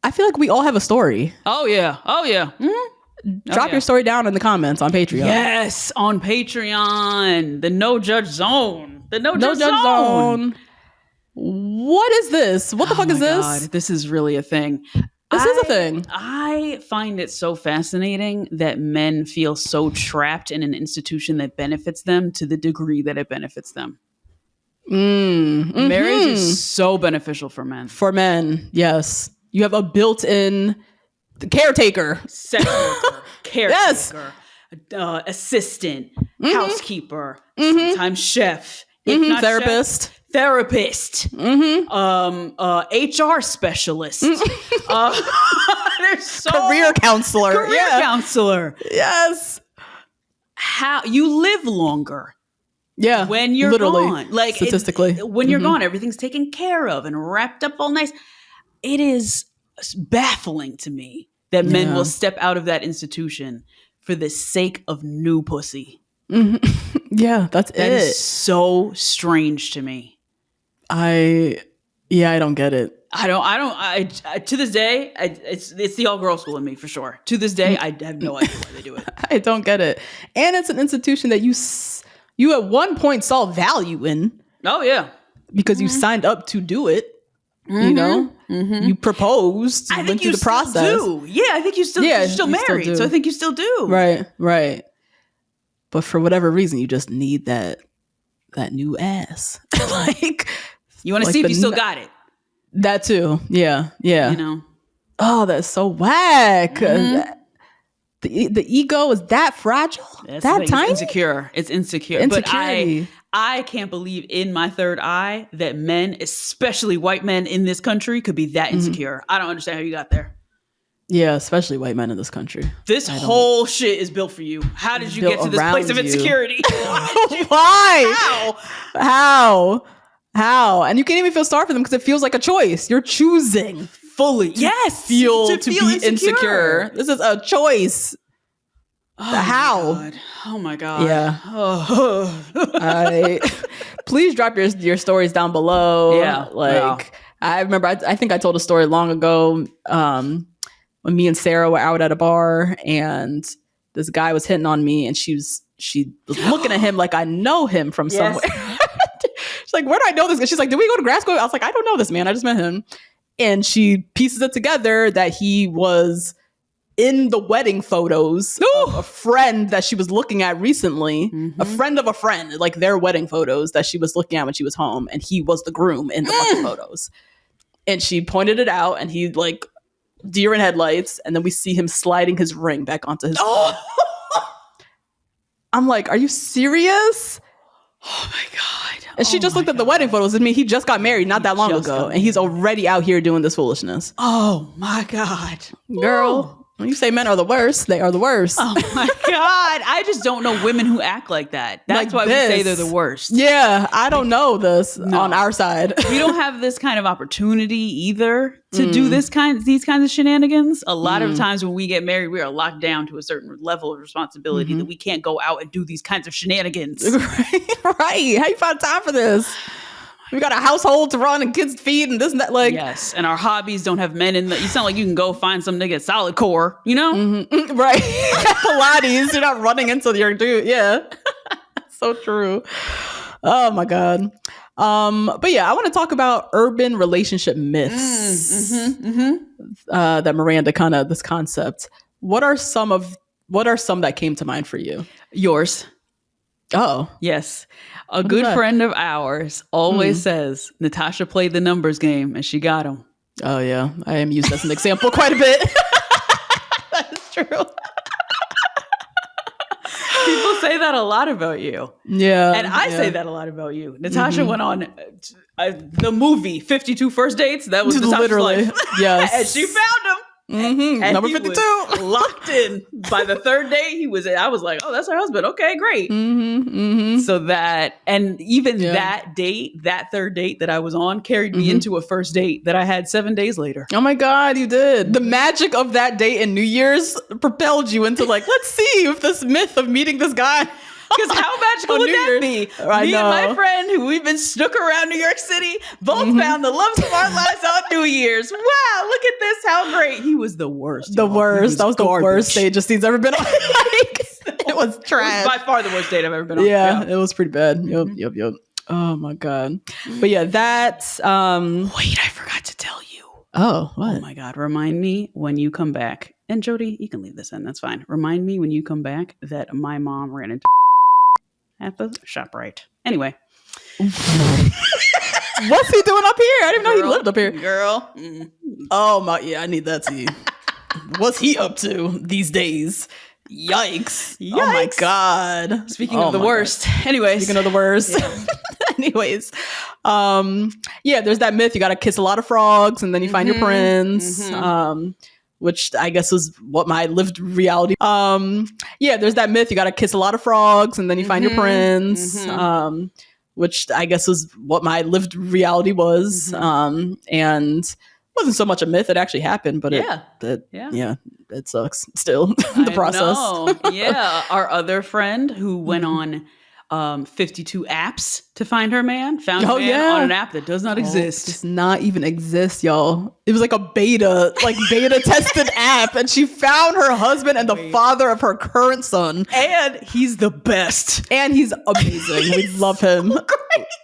I feel like we all have a story. Oh yeah. Drop your story down in the comments on Patreon. Yes, on Patreon. The No Judge Zone. The No Judge Zone. What is this? What the fuck is this? God, this is really a thing. This is a thing. I find it so fascinating that men feel so trapped in an institution that benefits them to the degree that it benefits them. Marriage is so beneficial for men. For men, yes. You have a built-in caretaker. Sex worker, caretaker, assistant, housekeeper, sometimes chef, if not therapist. Chef, therapist, HR specialist, there's so career counselor. Counselor. Yes. How you live longer. Yeah. When you're gone. Like statistically. When you're gone, everything's taken care of and wrapped up all nice. It is baffling to me that men will step out of that institution for the sake of new pussy. Yeah, that is so strange to me. I don't get it. I to this day, it's the all girl school in me for sure. To this day, I have no idea why they do it. I don't get it. And it's an institution that you at one point saw value in. Oh yeah. Because you signed up to do it. You know? You proposed. You went through the process. Do. Yeah, I think you're still married. So I think you still do. Right. But for whatever reason, you just need that new ass. Like you want to see if you still got it. That too. Yeah. You know. Oh, that's so whack. The ego is that fragile. That tiny. It's insecure. Insecurity. But I can't believe in my third eye that men, especially white men in this country, could be that insecure. I don't understand how you got there. Yeah, especially white men in this country. This whole shit is built for you. How did you get to this place of insecurity? Why? How? And you can't even feel sorry for them because it feels like a choice. You're choosing fully. Yes. To be insecure. This is a choice. How? Oh my God. Yeah. Please drop your stories down below. Yeah. I remember, I think I told a story long ago when me and Sarah were out at a bar and this guy was hitting on me and she was looking at him like I know him from somewhere. She's like, where do I know this guy? She's like, did we go to grad school? I was like, I don't know this man. I just met him. And she pieces it together that he was in the wedding photos of a friend that she was looking at recently, a friend of a friend, like their wedding photos that she was looking at when she was home. And he was the groom in the fucking photos. And she pointed it out and he like deer in headlights. And then we see him sliding his ring back onto his I'm like, are you serious? Oh my God. And she just looked at the wedding photos. I mean, he just got married not that long ago. And he's already out here doing this foolishness. Oh my God. Girl. When you say men are the worst, they are the worst. Oh my God. I just don't know women who act like that. That's why we say they're the worst. Yeah. I don't know this on our side. We don't have this kind of opportunity either to do these kinds of shenanigans. A lot of times when we get married, we are locked down to a certain level of responsibility that we can't go out and do these kinds of shenanigans. Right. How you find time for this? We got a household to run and kids to feed and this and that. Like, yes, and our hobbies don't have men in the. You sound like you can go find some nigga at Solid Core, you know? Right. Pilates. You're not running into your dude. Yeah. So true. Oh my God. But yeah, I want to talk about urban relationship myths. That Miranda this concept. What are some that came to mind for you? Yours. Oh. Yes. A good friend of ours always says, Natasha played the numbers game and she got him. Oh, yeah. I am used as an example quite a bit. That is true. People say that a lot about you. Yeah. And I say that a lot about you. Natasha went on the movie 52 First Dates. That was Natasha's literally life. yes. And she found him. And number he 52 was locked in. By the third day I was like, oh, that's her husband. Okay, great. So that, and even that date, that third date that I was on carried me into a first date that I had 7 days later. Oh my God, you did. The magic of that date in New Year's propelled you into like, let's see if this myth of meeting this guy. Because how magical would that be? Me and my friend, who we've been snook around New York City, both found the loves of our lives on New Year's. Wow, look at this. How great. He was the worst. The worst. That was garbage. The worst date Justine's ever been on. It was trash. It was by far the worst date I've ever been on. Yeah, it was pretty bad. Yep. Oh my God. But yeah, that's... Wait, I forgot to tell you. Oh, what? Oh my God. Remind me when you come back. And Jody, you can leave this in. That's fine. Remind me when you come back that my mom ran into at the ShopRite. Anyway. What's he doing up here? I didn't even know he lived up here. Girl. Oh my, yeah, I need that tea. What's he up to these days? Yikes. Oh my God. Speaking of the worst. God. Anyways. Speaking of the worst. Yeah. Anyways. Yeah, there's that myth. You got to kiss a lot of frogs and then you find your prince. Which I guess is what my lived reality. Yeah, there's that myth. You got to kiss a lot of frogs and then you find your prince. Which I guess is what my lived reality was. And wasn't so much a myth. It actually happened, but it sucks still. The process. Yeah. Our other friend who went on 52 apps to find her man, found a man on an app that does not exist. Does not even exist, y'all. It was like a beta tested app, and she found her husband and the father of her current son. And he's the best. And he's amazing. We love him.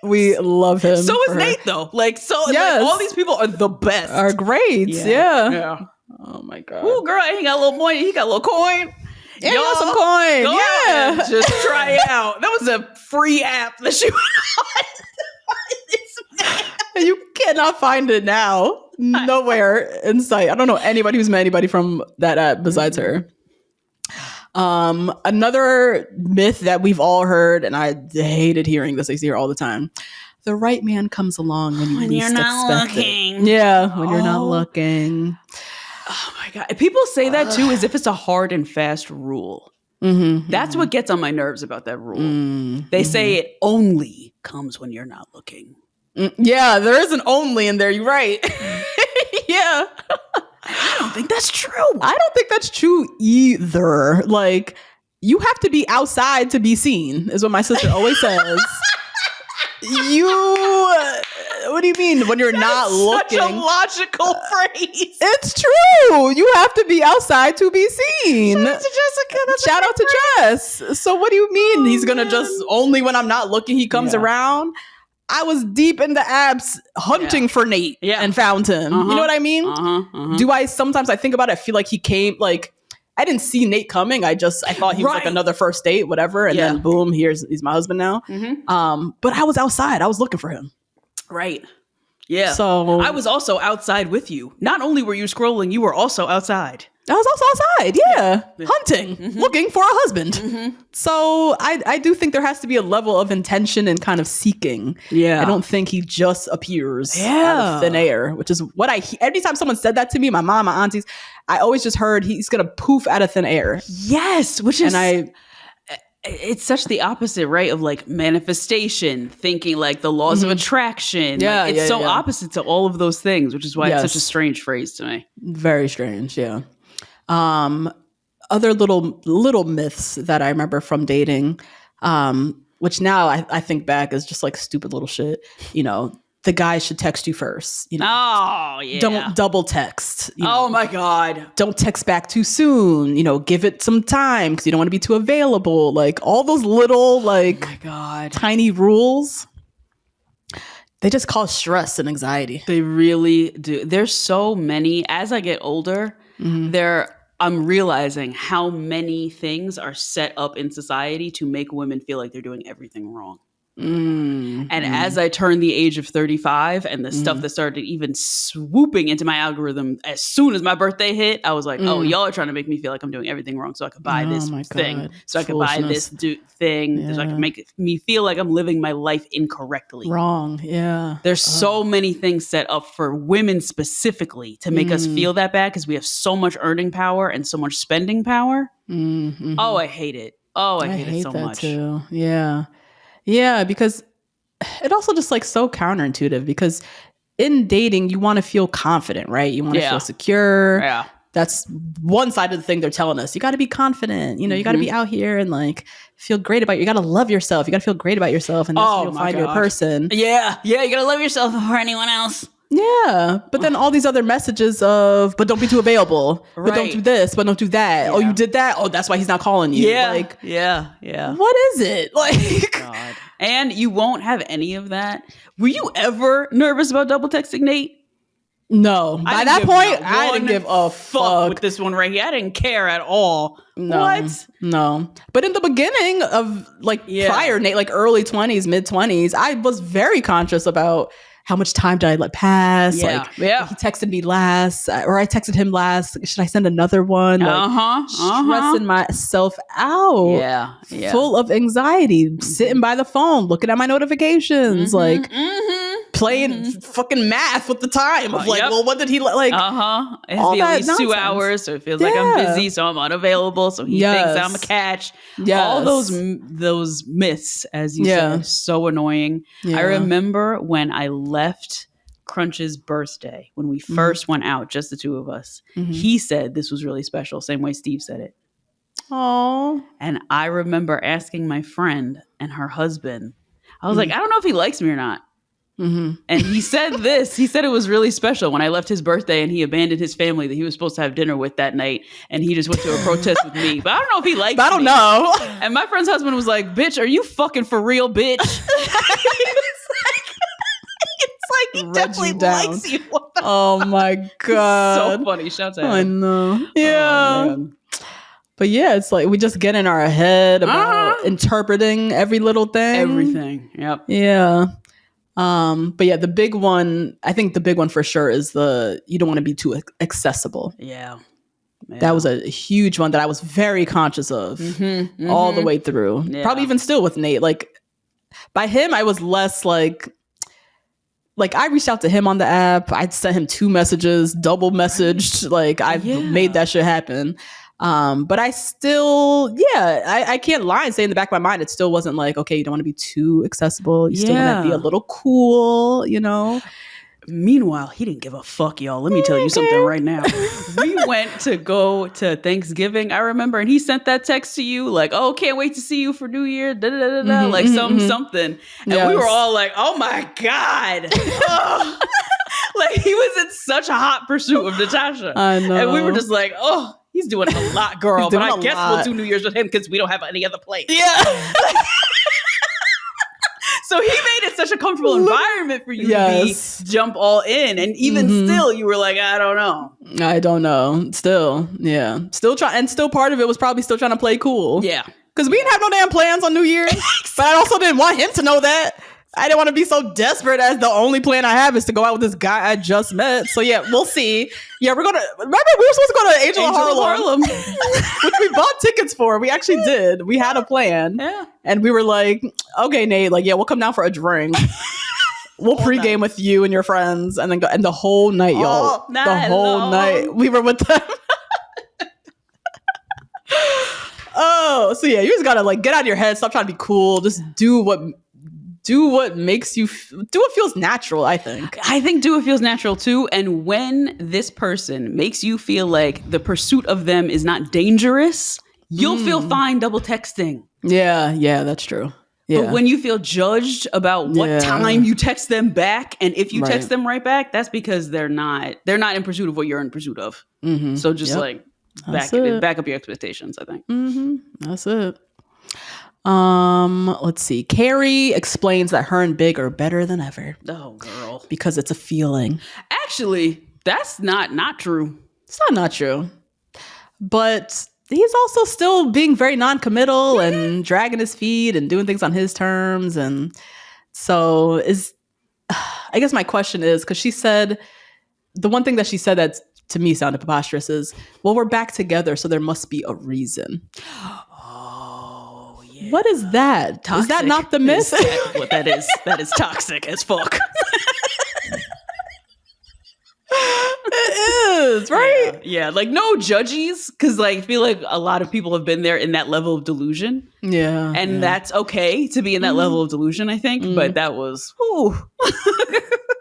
We love him. So is Nate, though. Like all these people are the best. Are great. Yeah. Oh my God. Ooh, girl, he got a little money. He got a little coin. Yeah, you got some coin. Go ahead, just try it out. That was a free app that she went on. You cannot find it now. Nowhere in sight. I don't know anybody who's met anybody from that app besides her. Another myth that we've all heard, and I hated hearing this. I see it all the time. The right man comes along when you least expect it. Yeah, when you're not looking. Oh my God. People say that too as if it's a hard and fast rule. That's what gets on my nerves about that rule. They say it only comes when you're not looking. Yeah, there is an only in there. You're right. Yeah. I don't think that's true. I don't think that's true either. Like, you have to be outside to be seen, is what my sister always says. What do you mean when you're not looking? Such a logical phrase. It's true. You have to be outside to be seen. Shout out to Jessica. Shout out to Jess. So what do you mean he's gonna just only when I'm not looking he comes around? I was deep in the apps hunting for Nate and found him. You know what I mean? Do I sometimes I think about it, I feel like he came like I didn't see Nate coming. I thought he was like another first date, whatever. And then boom, he's my husband now. But I was outside. I was looking for him. Right. Yeah. So I was also outside with you. Not only were you scrolling, you were also outside. I was also outside. Yeah. Hunting, looking for a husband. So I do think there has to be a level of intention and kind of seeking. Yeah. I don't think he just appears out of thin air, which is what every time someone said that to me, my mom, my aunties, I always just heard he's going to poof out of thin air. Yes. Which is... it's such the opposite, right? Of like manifestation, thinking like the laws of attraction. Yeah. Like, it's opposite to all of those things, which is why it's such a strange phrase to me. Very strange. Yeah. Other little myths that I remember from dating, which now I think back is just like stupid little shit. You know, the guy should text you first. You know, oh yeah. Don't double text. Oh my God. Don't text back too soon. You know, give it some time because you don't want to be too available. Like all those little like oh my God. Tiny rules. They just cause stress and anxiety. They really do. There's so many. As I get older, I'm realizing how many things are set up in society to make women feel like they're doing everything wrong. And as I turned the age of 35 and the stuff that started even swooping into my algorithm, as soon as my birthday hit, I was like, oh, y'all are trying to make me feel like I'm doing everything wrong so I could buy this thing. So I could buy this thing. So I could make me feel like I'm living my life incorrectly. Wrong. Yeah. There's so many things set up for women specifically to make us feel that bad because we have so much earning power and so much spending power. Oh, I hate it. Oh, I hate it so much. Too. Yeah. Yeah, because it also just like so counterintuitive because in dating, you want to feel confident, right? You want to feel secure. Yeah. That's one side of the thing they're telling us. You got to be confident. You know, you got to be out here and like feel great about you got to love yourself. You got to feel great about yourself and that's when you'll find your person. Yeah. Yeah. You got to love yourself before anyone else. Yeah. But then all these other messages of, but don't be too available. Right. But don't do this, but don't do that. Yeah. Oh, you did that? Oh, that's why he's not calling you. Yeah. Like, yeah. What is it? Like, God. And you won't have any of that. Were you ever nervous about double texting Nate? No. By that point, I didn't give a fuck with this one right here. I didn't care at all. No, what? No. But in the beginning of like prior Nate, like early 20s, mid 20s, I was very conscious about how much time did I let pass? Yeah. Like, he texted me last, or I texted him last. Should I send another one? Like, stressing myself out. Yeah. Full of anxiety, sitting by the phone, looking at my notifications, like playing fucking math with the time of like, well, what did he like? It has to be at least 2 hours, so it feels like I'm busy, so I'm unavailable, so he thinks I'm a catch. All those myths, as you said, so annoying. I remember when I left Crunch's birthday, when we first went out, just the two of us, he said this was really special, same way Steve said it. Oh. And I remember asking my friend and her husband, I was like, I don't know if he likes me or not. And he said this. He said it was really special when I left his birthday and he abandoned his family that he was supposed to have dinner with that night. And he just went to a protest with me. But I don't know if he likes me. I don't know. And my friend's husband was like, bitch, are you fucking for real, bitch? It's like he definitely likes you. Oh my God. So funny. Shout out. I know. Yeah. But yeah, it's like we just get in our head about interpreting every little thing. Everything. Yep. Yeah. But yeah, the big one, I think the big one for sure is you don't want to be too accessible. Yeah. That was a huge one that I was very conscious of all the way through. Yeah. Probably even still with Nate. Like by him, I was less like I reached out to him on the app. I'd sent him 2 messages, double messaged. Like I made that shit happen. But I still, I can't lie and say in the back of my mind, it still wasn't like, okay, you don't want to be too accessible. You still want to be a little cool, you know? Meanwhile, he didn't give a fuck, y'all. Let me tell you something right now. We went to go to Thanksgiving, I remember, and he sent that text to you like, oh, can't wait to see you for New Year, like something. And we were all like, oh my God. Oh. Like he was in such a hot pursuit of Natasha. I know. And we were just like, oh, he's doing a lot, girl. But I guess we'll do New Year's with him because we don't have any other place. Yeah. So he made it such a comfortable environment for you to jump all in. And even still, you were like, I don't know. Still, yeah. Still trying. And still part of it was probably still trying to play cool. Yeah. Because we didn't have no damn plans on New Year's. But I also didn't want him to know that. I didn't want to be so desperate as the only plan I have is to go out with this guy I just met. So yeah, we'll see. Yeah, remember we were supposed to go to Angel of Harlem. Which we bought tickets for. We actually did. We had a plan. Yeah. And we were like, okay, Nate, like, yeah, we'll come down for a drink. We'll pregame with you and your friends and then go. And the whole night, y'all. The whole night we were with them. Oh, so yeah, you just gotta like get out of your head, stop trying to be cool, just do what makes you do what feels natural. I think do what feels natural too. And when this person makes you feel like the pursuit of them is not dangerous, you'll feel fine double texting. Yeah, that's true. Yeah. But when you feel judged about what time you text them back, and if you text them right back, that's because they're not in pursuit of what you're in pursuit of. So just back up your expectations, I think. That's it. Let's see. Carrie explains that her and Big are better than ever. Oh, girl. Because it's a feeling. Actually, that's not true. It's not true. But he's also still being very non-committal and dragging his feet and doing things on his terms. And so I guess my question is, because she said, the one thing that she said that to me sounded preposterous is, well, we're back together, so there must be a reason. Oh, yeah. What is that? Toxic. Is that not the myth? Exactly what that is. That is toxic as fuck. It is, right? Yeah, like no judges, because like I feel like a lot of people have been there in that level of delusion. Yeah. And that's okay to be in that level of delusion, I think. But that was,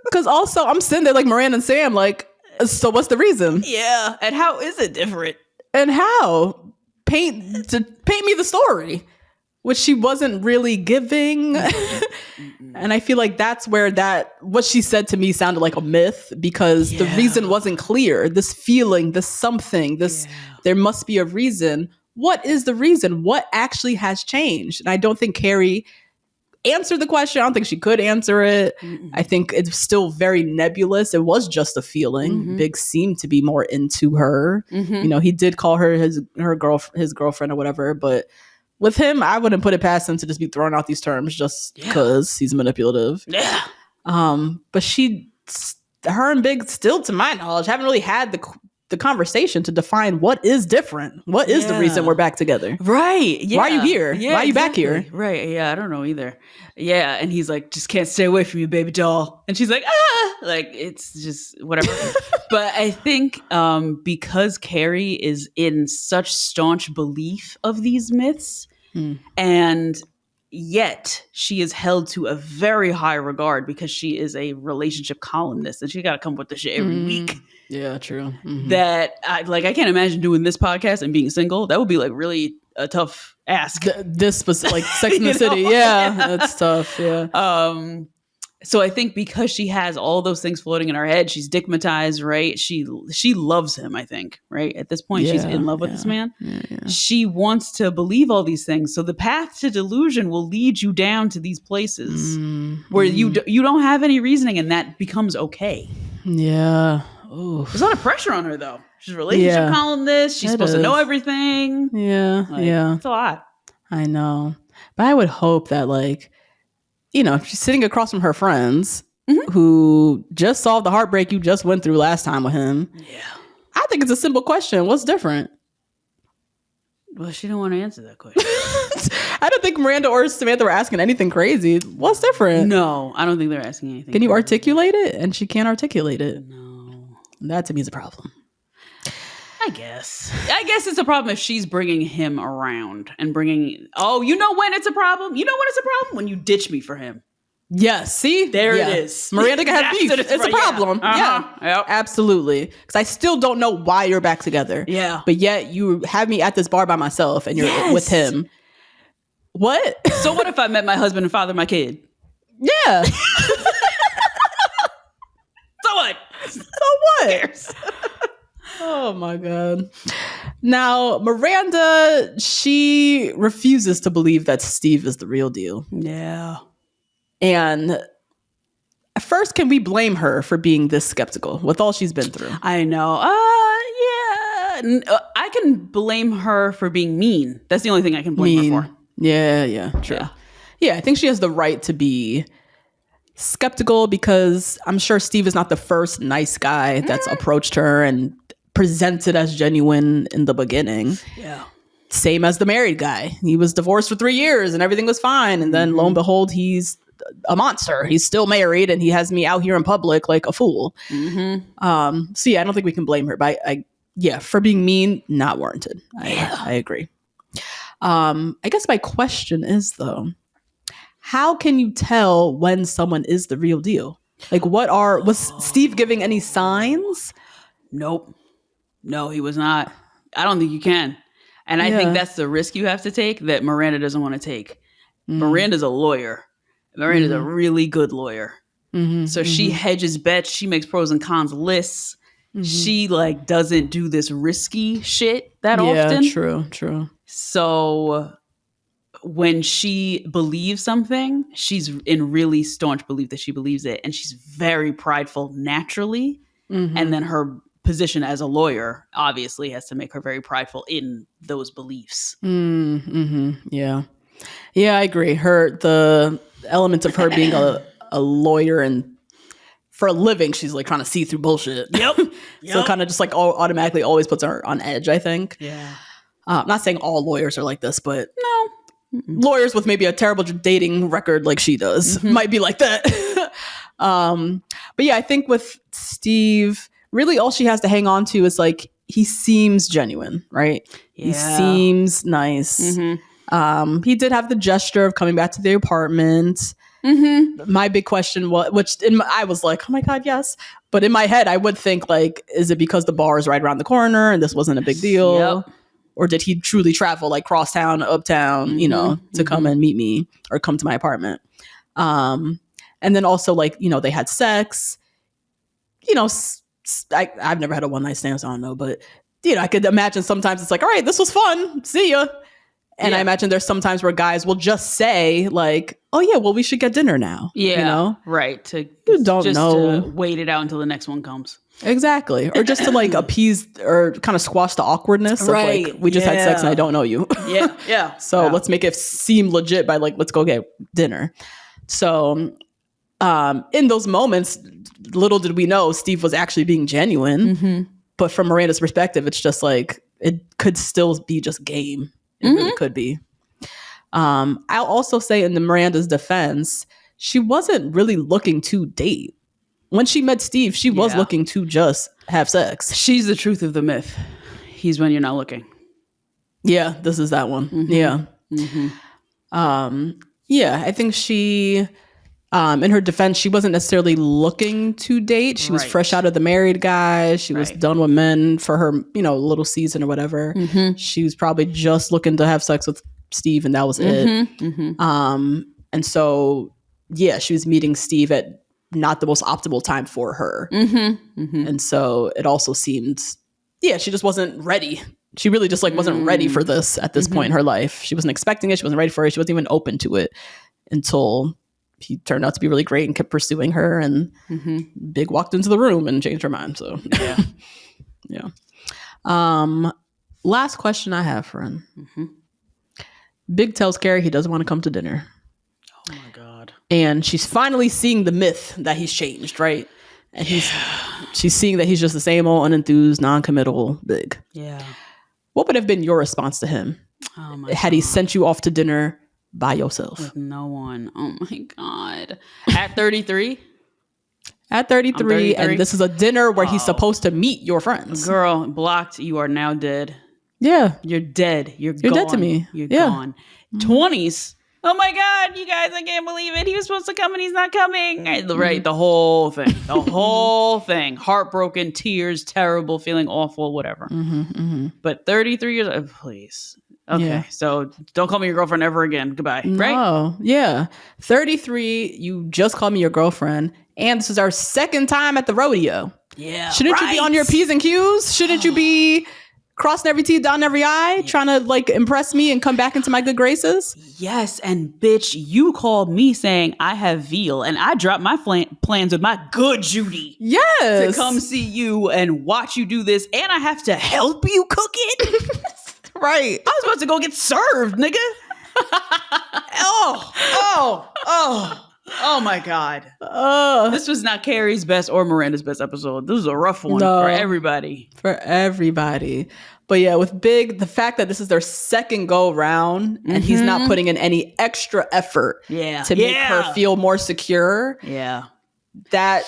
because also I'm sitting there like Miranda and Sam, like, so what's the reason? Yeah. And how is it different? And how? Paint me the story, which she wasn't really giving. And I feel like that's where what she said to me sounded like a myth, because the reason wasn't clear. This feeling, this something, there must be a reason. What is the reason? What actually has changed? And I don't think Carrie answered the question. I don't think she could answer it. I think it's still very nebulous. It was just a feeling. Biggs seemed to be more into her. You know, he did call her his girlfriend or whatever, but with him, I wouldn't put it past him to just be throwing out these terms just because he's manipulative. Yeah. But her and Big still, to my knowledge, haven't really had the conversation to define what is different. What is the reason we're back together? Right. Yeah. Why are you here? Yeah, Why are you back here? Right. Yeah. I don't know either. Yeah. And he's like, just can't stay away from you, baby doll. And she's like, like, it's just whatever. But I think because Carrie is in such staunch belief of these myths, and yet she is held to a very high regard because she is a relationship columnist and she got to come up with the shit every week. Yeah, true. That I can't imagine doing this podcast and being single. That would be like really a tough ask. This was like Sex in the City. Yeah, that's tough. Yeah. So I think because she has all those things floating in her head, she's stigmatized, right? She loves him, I think, right? At this point, she's in love with this man. Yeah. She wants to believe all these things. So the path to delusion will lead you down to these places where you don't have any reasoning, and that becomes okay. Yeah. Oof. There's a lot of pressure on her, though. She's a relationship columnist. She's supposed to know everything. Yeah. It's a lot. I know. But I would hope that, like, you know, she's sitting across from her friends who just solved the heartbreak you just went through last time with him. Yeah. I think it's a simple question. What's different? Well, she don't want to answer that question. I don't think Miranda or Samantha were asking anything crazy. What's different? No, I don't think they're asking anything. Can you articulate it? And she can't articulate it. No. That to me is a problem. I guess it's a problem if she's bringing him around and bringing, you know when it's a problem? You know when it's a problem? When you ditch me for him. Yes, see? There it is. Miranda can have beef. It's a problem. Yeah. Yep. Absolutely. Because I still don't know why you're back together. Yeah. But yet you have me at this bar by myself and you're with him. What? So what if I met my husband and father my kid? Yeah. So what? So what? Who cares? Oh my God. Now, Miranda, she refuses to believe that Steve is the real deal. Yeah. And at first, can we blame her for being this skeptical with all she's been through? I know. Yeah. I can blame her for being mean. That's the only thing I can blame her for. Yeah, true. Yeah, I think she has the right to be skeptical because I'm sure Steve is not the first nice guy that's approached her and presented as genuine in the beginning. Yeah. Same as the married guy. He was divorced for 3 years and everything was fine. And then lo and behold, he's a monster. He's still married and he has me out here in public like a fool. So yeah, I don't think we can blame her. But for being mean, not warranted. I agree. I guess my question is though, how can you tell when someone is the real deal? Like was Steve giving any signs? Nope. No, he was not. I don't think you can. And I think that's the risk you have to take that Miranda doesn't want to take. Miranda's a lawyer. Miranda's a really good lawyer. So she hedges bets. She makes pros and cons lists. She like doesn't do this risky shit that often. Yeah, true. So when she believes something, she's in really staunch belief that she believes it. And she's very prideful naturally. And then her position as a lawyer obviously has to make her very prideful in those beliefs. Yeah, I agree. The elements of her being a lawyer and for a living, she's like trying to see through bullshit. Yep. So kind of just like automatically always puts her on edge, I think. Yeah. I'm not saying all lawyers are like this, but No. lawyers with maybe a terrible dating record like she does might be like that. But yeah, I think with Steve, really all she has to hang on to is like, he seems genuine, right? Yeah. He seems nice. He did have the gesture of coming back to the apartment. My big question was, I was like, oh my God, yes. But in my head, I would think like, is it because the bar is right around the corner and this wasn't a big deal? Yep. Or did he truly travel like crosstown, uptown, to come and meet me or come to my apartment? And then also like, they had sex, I've never had a one night stand, so I don't know, but I could imagine sometimes it's like, all right, this was fun. See ya. And I imagine there's sometimes where guys will just say like, oh yeah, well, we should get dinner now. Yeah. Right. You don't know. To wait it out until the next one comes. Exactly. Or just to like appease or kind of squash the awkwardness of like, we just had sex and I don't know you. Yeah. Yeah. So let's make it seem legit by like, let's go get dinner. So in those moments, little did we know Steve was actually being genuine. But from Miranda's perspective, it's just like, it could still be just game. It really could be. I'll also say in the Miranda's defense, she wasn't really looking to date. When she met Steve, she was looking to just have sex. She's the truth of the myth. He's when you're not looking. Yeah, this is that one. Yeah. I think she, in her defense, she wasn't necessarily looking to date. She was fresh out of the married guy. She was done with men for her, little season or whatever. She was probably just looking to have sex with Steve and that was it. And so, she was meeting Steve at not the most optimal time for her. And so it also seemed, she just wasn't ready. She really just like wasn't ready for this at this point in her life. She wasn't expecting it. She wasn't ready for it. She wasn't even open to it until he turned out to be really great and kept pursuing her, and Big walked into the room and changed her mind. So yeah. Last question I have for him. Big tells Carrie he doesn't want to come to dinner. Oh my God. And she's finally seeing the myth that he's changed, right? And she's seeing that he's just the same old unenthused, non-committal Big. Yeah. What would have been your response to him had he sent you off to dinner by yourself? With no one. Oh my God. At 33? At 33, and this is a dinner where he's supposed to meet your friends. Girl, blocked. You are now dead. Yeah. You're dead. You're gone. Dead to me. You're gone. 20s. Oh my God, you guys, I can't believe it. He was supposed to come and he's not coming. Right, the whole thing. The whole thing. Heartbroken, tears, terrible, feeling awful, whatever. But 33 years, please. Okay, so don't call me your girlfriend ever again. Goodbye. Right? Oh, yeah. 33, you just called me your girlfriend, and this is our second time at the rodeo. Yeah. Shouldn't you be on your P's and Q's? Shouldn't you be crossing every T, dotting every I, trying to like impress me and come back into my good graces? Yes, and bitch, you called me saying I have veal, and I dropped my plans with my good Judy. Yes. To come see you and watch you do this, and I have to help you cook it. Right. I was about to go get served, nigga. Oh my God. This was not Carrie's best or Miranda's best episode. This was a rough one for everybody. For everybody. But yeah, with Big, the fact that this is their second go round and he's not putting in any extra effort to make her feel more secure. Yeah. That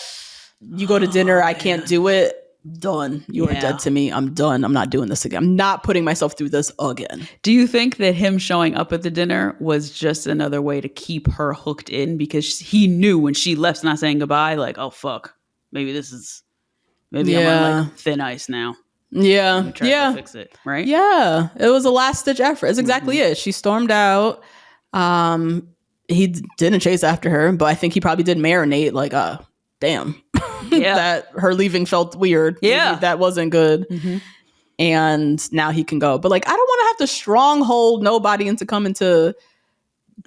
you go to dinner, I can't do it. Done. You are dead to me. I'm done. I'm not doing this again. I'm not putting myself through this again. Do you think that him showing up at the dinner was just another way to keep her hooked in? Because he knew when she left not saying goodbye, like, oh, fuck. Maybe I'm on like thin ice now. Yeah. To fix it, right? Yeah. It was a last ditch effort. It's exactly it. She stormed out. He didn't chase after her, but I think he probably did marinate like, damn. That her leaving felt weird. Yeah. Maybe that wasn't good. And now he can go. But like, I don't want to have to stronghold nobody into coming to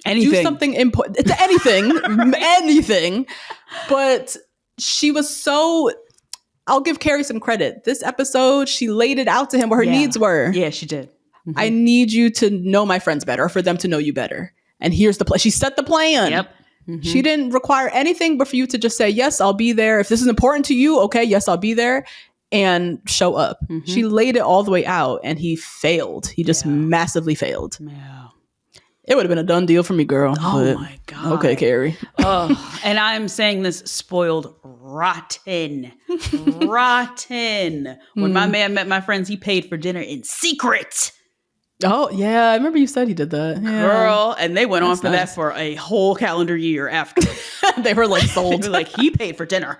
anything. Do something important. To anything. Anything. But she was so, I'll give Carrie some credit. This episode, she laid it out to him where her needs were. Yeah, she did. Mm-hmm. I need you to know my friends better, or for them to know you better. And here's the plan. She set the plan. Yep. Mm-hmm. She didn't require anything but for you to just say, yes, I'll be there. If this is important to you, okay, yes, I'll be there. And show up. Mm-hmm. She laid it all the way out, and he failed. He just massively failed. Yeah. It would have been a done deal for me, girl. Oh my God. Okay, Carrie. And I'm saying this spoiled rotten. Rotten. When my man met my friends, he paid for dinner in secret. Oh, yeah. I remember you said he did that. Yeah. Girl. And they went on for that for a whole calendar year after. They were like sold. They were like, he paid for dinner.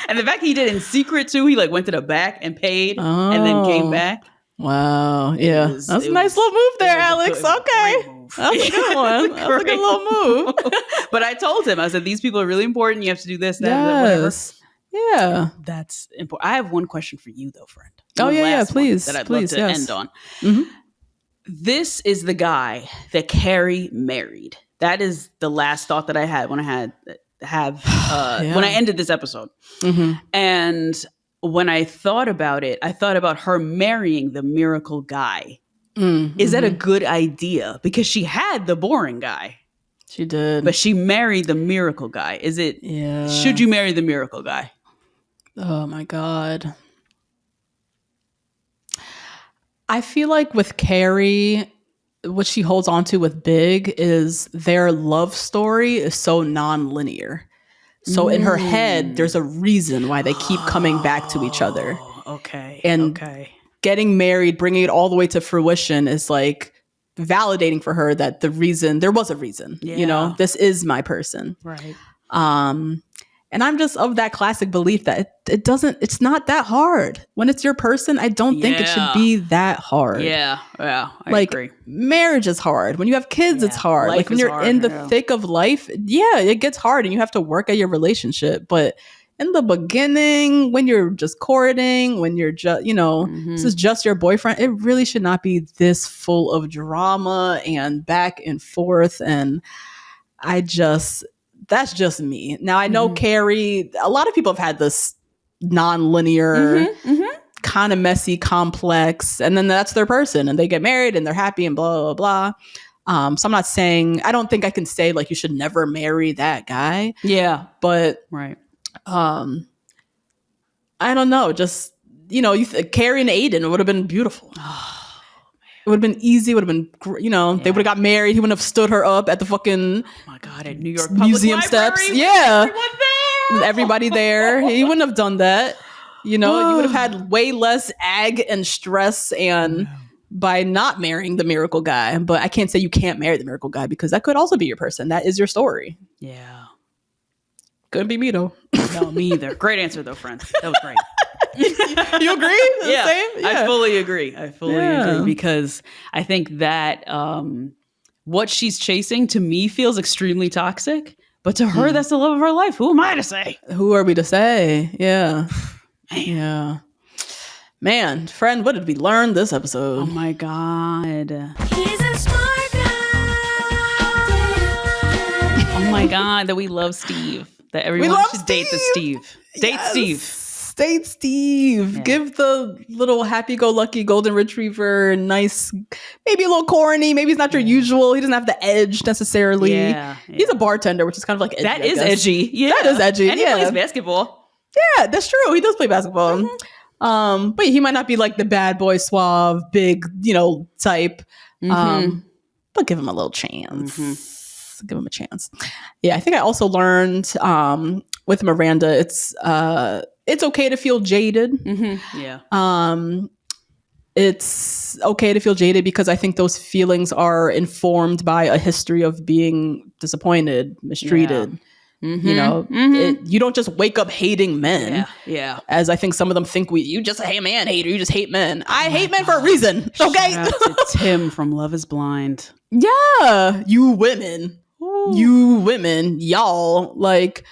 And the fact he did in secret too, he like went to the back and paid and then came back. Wow. Yeah. That's a nice little move there, Alex. Okay. That's a good one. That's a good little move. But I told him, I said, these people are really important. You have to do this, that, yes. whatever. Yeah. That's important. I have one question for you though, friend. Oh, yeah, please. That I'd love to end on. Mm-hmm. This is the guy that Carrie married. That is the last thought that I had when I when I ended this episode. Mm-hmm. And when I thought about it, I thought about her marrying the miracle guy. Mm-hmm. Is that a good idea? Because she had the boring guy. She did. But she married the miracle guy. Is it? Yeah. Should you marry the miracle guy? Oh my God. I feel like with Carrie, what she holds on to with Big is their love story is so non-linear. So in her head, there's a reason why they keep coming back to each other. Okay. And getting married, bringing it all the way to fruition is like validating for her that there was a reason. Yeah. You know, this is my person. Right. And I'm just of that classic belief that it's not that hard. When it's your person, I don't think it should be that hard. Yeah, I agree. Marriage is hard. When you have kids, it's hard. Like when you're in the thick of life, it gets hard and you have to work at your relationship. But in the beginning, when you're just courting, when you're just, this is just your boyfriend, it really should not be this full of drama and back and forth. And that's just me. Now, I know Carrie, a lot of people have had this non-linear, kind of messy, complex, and then that's their person and they get married and they're happy and blah, blah, blah. So I'm not saying, I don't think I can say like you should never marry that guy. Yeah. But, right. I don't know. Just, Carrie and Aiden would have been beautiful. It would have been easy. It would have been, they would have got married. He wouldn't have stood her up at the fucking at New York museum Public steps. Library. Yeah. Everybody there. He wouldn't have done that. You would have had way less ag and stress and by not marrying the miracle guy. But I can't say you can't marry the miracle guy because that could also be your person. That is your story. Yeah. Couldn't be me though. No, me either. Great answer though, friend. That was great. You agree? Yeah, I fully agree. Agree because I think that what she's chasing to me feels extremely toxic, but to her, that's the love of her life. Who am I to say? Who are we to say? Yeah. Yeah. Man, friend, what did we learn this episode? Oh my God. He's a smart guy. Oh my God, that we love Steve. That everyone should date the Steve. Date Steve. Date Steve. Yeah. Give the little happy-go-lucky golden retriever nice, maybe a little corny. Maybe he's not your usual. He doesn't have the edge necessarily. Yeah. He's a bartender, which is kind of like edgy. That is edgy. Yeah. That is edgy. And he plays basketball. Yeah, that's true. He does play basketball. Mm-hmm. But he might not be like the bad boy, suave, big, type. But give him a little chance. Mm-hmm. Give him a chance. Yeah, I think I also learned with Miranda, it's okay to feel jaded. Mm-hmm. Yeah. It's okay to feel jaded because I think those feelings are informed by a history of being disappointed, mistreated. Yeah. Mm-hmm. You don't just wake up hating men. Yeah. As I think some of them think you just a man hater. You just hate men. I hate men for a reason. Okay. Shout out to Tim from Love is Blind. Yeah. You women. You women, y'all, like,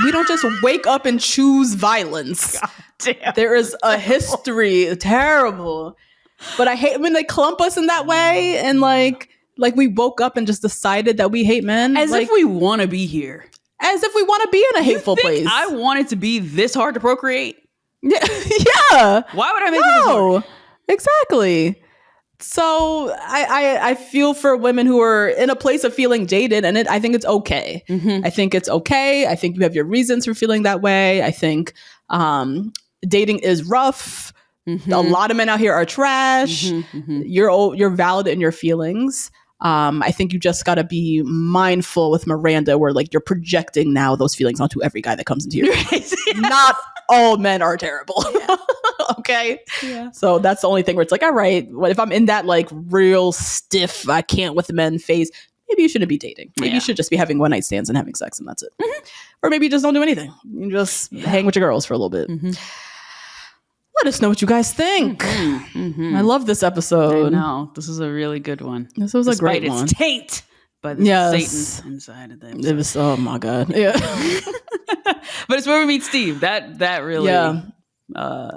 we don't just wake up and choose violence. God damn. There is a history. Terrible. But I hate when they clump us in that way and like we woke up and just decided that we hate men. As if we want to be here. As if we want to be in a hateful place. I want it to be this hard to procreate. Yeah. Why would I make it this hard? Exactly. So I feel for women who are in a place of feeling jaded, and I think it's okay. I think it's okay. I think you have your reasons for feeling that way. I think dating is rough. A lot of men out here are trash. You're valid in your feelings. I think you just got to be mindful with Miranda, where like you're projecting now those feelings onto every guy that comes into your life. Not all men are terrible. Yeah. Okay. Yeah. So that's the only thing where it's like, all right, what if I'm in that like real stiff, I can't with men phase, maybe you shouldn't be dating. Maybe you should just be having one night stands and having sex and that's it. Or maybe you just don't do anything. You just hang with your girls for a little bit. Let us know what you guys think. I love this episode. I know. This is a really good one. This was a great one. It's taint by the Satan inside of them. It was, oh my God. Yeah. But it's where we meet Steve. That really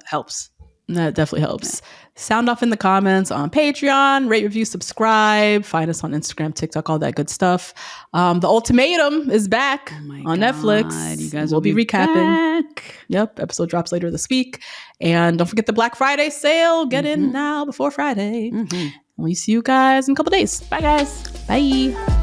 helps. That definitely helps. Yeah. Sound off in the comments on Patreon, rate, review, subscribe, find us on Instagram, TikTok, all that good stuff. The Ultimatum is back on Netflix. You guys will be recapping. Back. Yep. Episode drops later this week. And don't forget the Black Friday sale. Get in now before Friday. We see you guys in a couple days. Bye, guys. Bye.